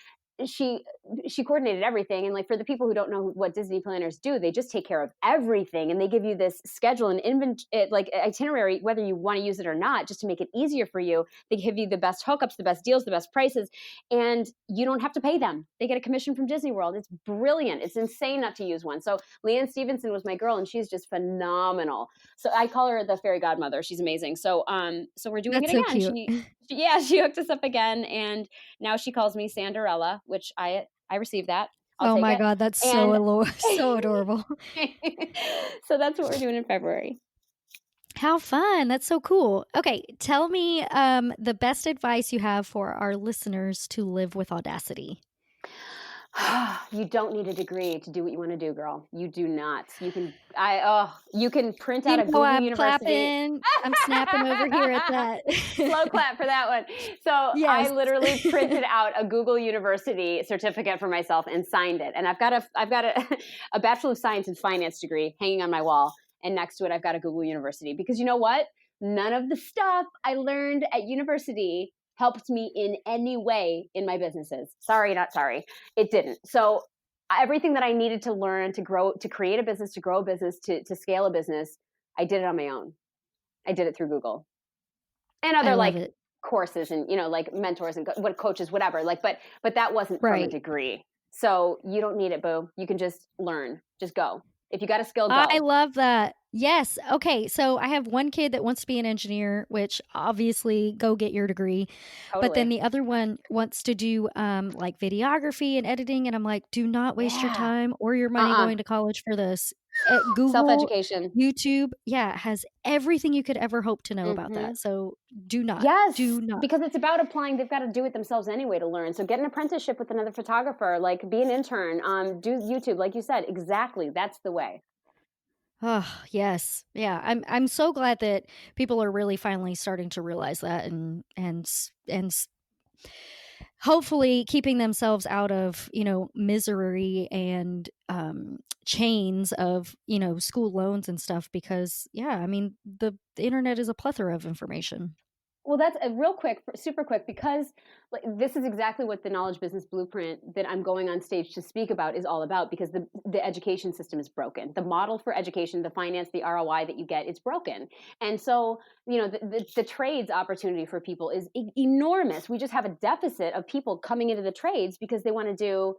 coordinated everything, and like for the people who don't know what Disney planners do, they just take care of everything, and they give you this schedule and like itinerary, whether you want to use it or not, just to make it easier for you. They give you the best hookups, the best deals, the best prices, and you don't have to pay them. They get a commission from Disney World. It's brilliant. It's insane not to use one. So Leanne Stevenson was my girl, and she's just phenomenal. So I call her the fairy godmother. She's amazing. So we're doing it again. So cute. She hooked us up again, and now she calls me Sandarella, which I received that. Oh my God, that's so adorable. So that's what we're doing in February. How fun. That's so cool. Okay, tell me the best advice you have for our listeners to live with audacity. You don't need a degree to do what you want to do, girl. You do not. You can print out a Google University. Clapping. I'm snapping over here at that. Slow clap for that one. So yes. I literally printed out a Google University certificate for myself and signed it. And I've got a Bachelor of Science in Finance degree hanging on my wall. And next to it, I've got a Google University. Because you know what? None of the stuff I learned at university helped me in any way in my businesses. Sorry, not sorry. It didn't. So everything that I needed to learn to grow, to create a business, to grow a business, to scale a business, I did it on my own. I did it through Google and other courses and, like mentors and what coaches, whatever. But that wasn't from a degree. So you don't need it, boo. You can just learn, just go. If you got a skill, go. I love that. Yes. Okay. So I have one kid that wants to be an engineer, which obviously go get your degree. Totally. But then the other one wants to do like videography and editing. And I'm like, do not waste your time or your money going to college for this. Google, self-education, YouTube, has everything you could ever hope to know about that. So do not. Because it's about applying. They've got to do it themselves anyway to learn. So get an apprenticeship with another photographer, like be an intern, do YouTube, like you said. Exactly. That's the way. Oh, yes. Yeah. I'm so glad that people are really finally starting to realize that and hopefully keeping themselves out of, misery and chains of, school loans and stuff because, the internet is a plethora of information. Well, that's super quick, because this is exactly what the Knowledge Business Blueprint that I'm going on stage to speak about is all about, because the education system is broken. The model for education, the finance, the ROI that you get, it's broken. And so, the trades opportunity for people is enormous. We just have a deficit of people coming into the trades because they want to do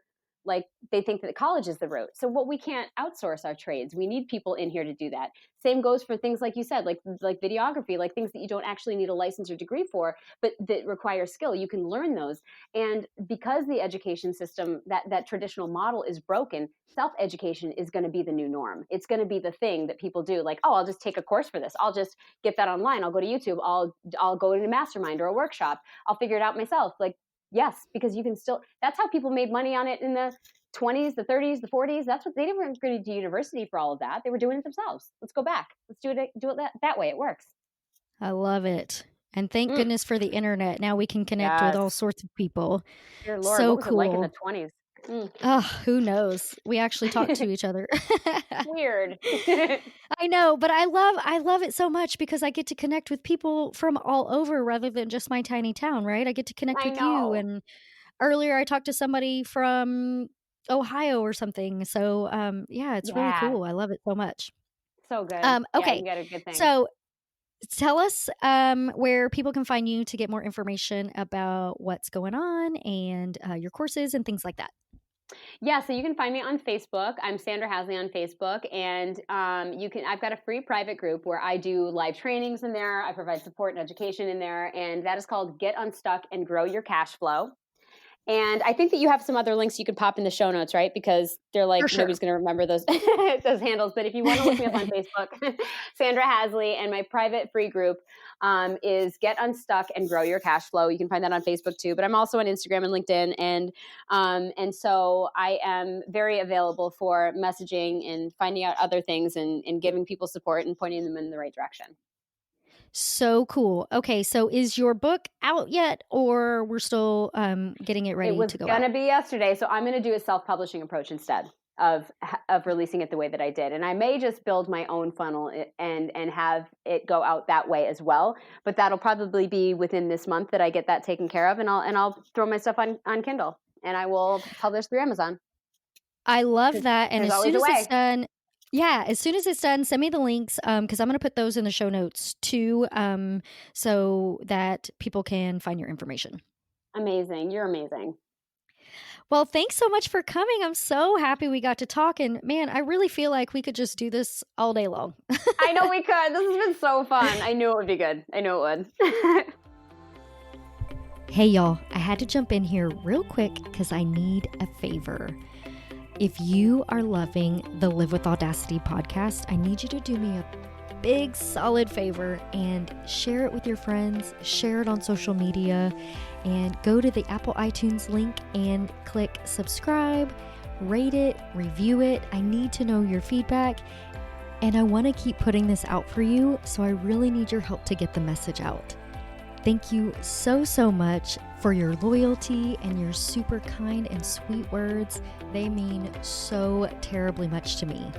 like they think that college is the route. So we can't outsource our trades. We need people in here to do that. Same goes for things like you said, like videography, like things that you don't actually need a license or degree for, but that require skill. You can learn those. And because the education system, that traditional model is broken, self-education is going to be the new norm. It's going to be the thing that people do. Like, oh, I'll just take a course for this. I'll just get that online. I'll go to YouTube. I'll go to a mastermind or a workshop. I'll figure it out myself. Like, yes, because you can still, that's how people made money on it in the 20s, the 30s, the 40s. That's what they didn't go to university for all of that. They were doing it themselves. Let's go back. Let's do it that way. It works. I love it. And thank goodness for the internet. Now we can connect with all sorts of people. Dear Lord, so what was cool. it like in the 20s? Oh, who knows? We actually talk to each other. Weird. I know, but I love it so much because I get to connect with people from all over rather than just my tiny town, right? I get to connect with you. And earlier I talked to somebody from Ohio or something. So it's really cool. I love it so much. So good. Okay. You got a good thing. So tell us where people can find you to get more information about what's going on and your courses and things like that. Yeah, so you can find me on Facebook. I'm Sandra Haseley on Facebook, and I've got a free private group where I do live trainings in there. I provide support and education in there, and that is called Get Unstuck and Grow Your Cash Flow. And I think that you have some other links you could pop in the show notes, right? Because they're like, nobody's going to remember those those handles. But if you want to look me up on Facebook, Sandra Haseley, and my private free group is Get Unstuck and Grow Your Cash Flow. You can find that on Facebook too. But I'm also on Instagram and LinkedIn. And so I am very available for messaging and finding out other things and giving people support and pointing them in the right direction. So cool. Okay, so is your book out yet, or we're still getting it ready to go out? It was going to be yesterday, so I'm going to do a self-publishing approach instead of releasing it the way that I did. And I may just build my own funnel and have it go out that way as well. But that'll probably be within this month that I get that taken care of, and I'll throw my stuff on Kindle, and I will publish through Amazon. I love that. And as soon as it's done, as soon as it's done, send me the links because I'm going to put those in the show notes too so that people can find your information. Amazing. You're amazing. Well, thanks so much for coming. I'm so happy we got to talk. And man, I really feel like we could just do this all day long. I know we could. This has been so fun. I knew it would be good. I knew it would. Hey, y'all. I had to jump in here real quick because I need a favor. If you are loving the Live with Audacity podcast, I need you to do me a big solid favor and share it with your friends, share it on social media, and go to the Apple iTunes link and click subscribe, rate it, review it. I need to know your feedback, and I want to keep putting this out for you, so I really need your help to get the message out. Thank you so, so much for your loyalty and your super kind and sweet words. They mean so terribly much to me.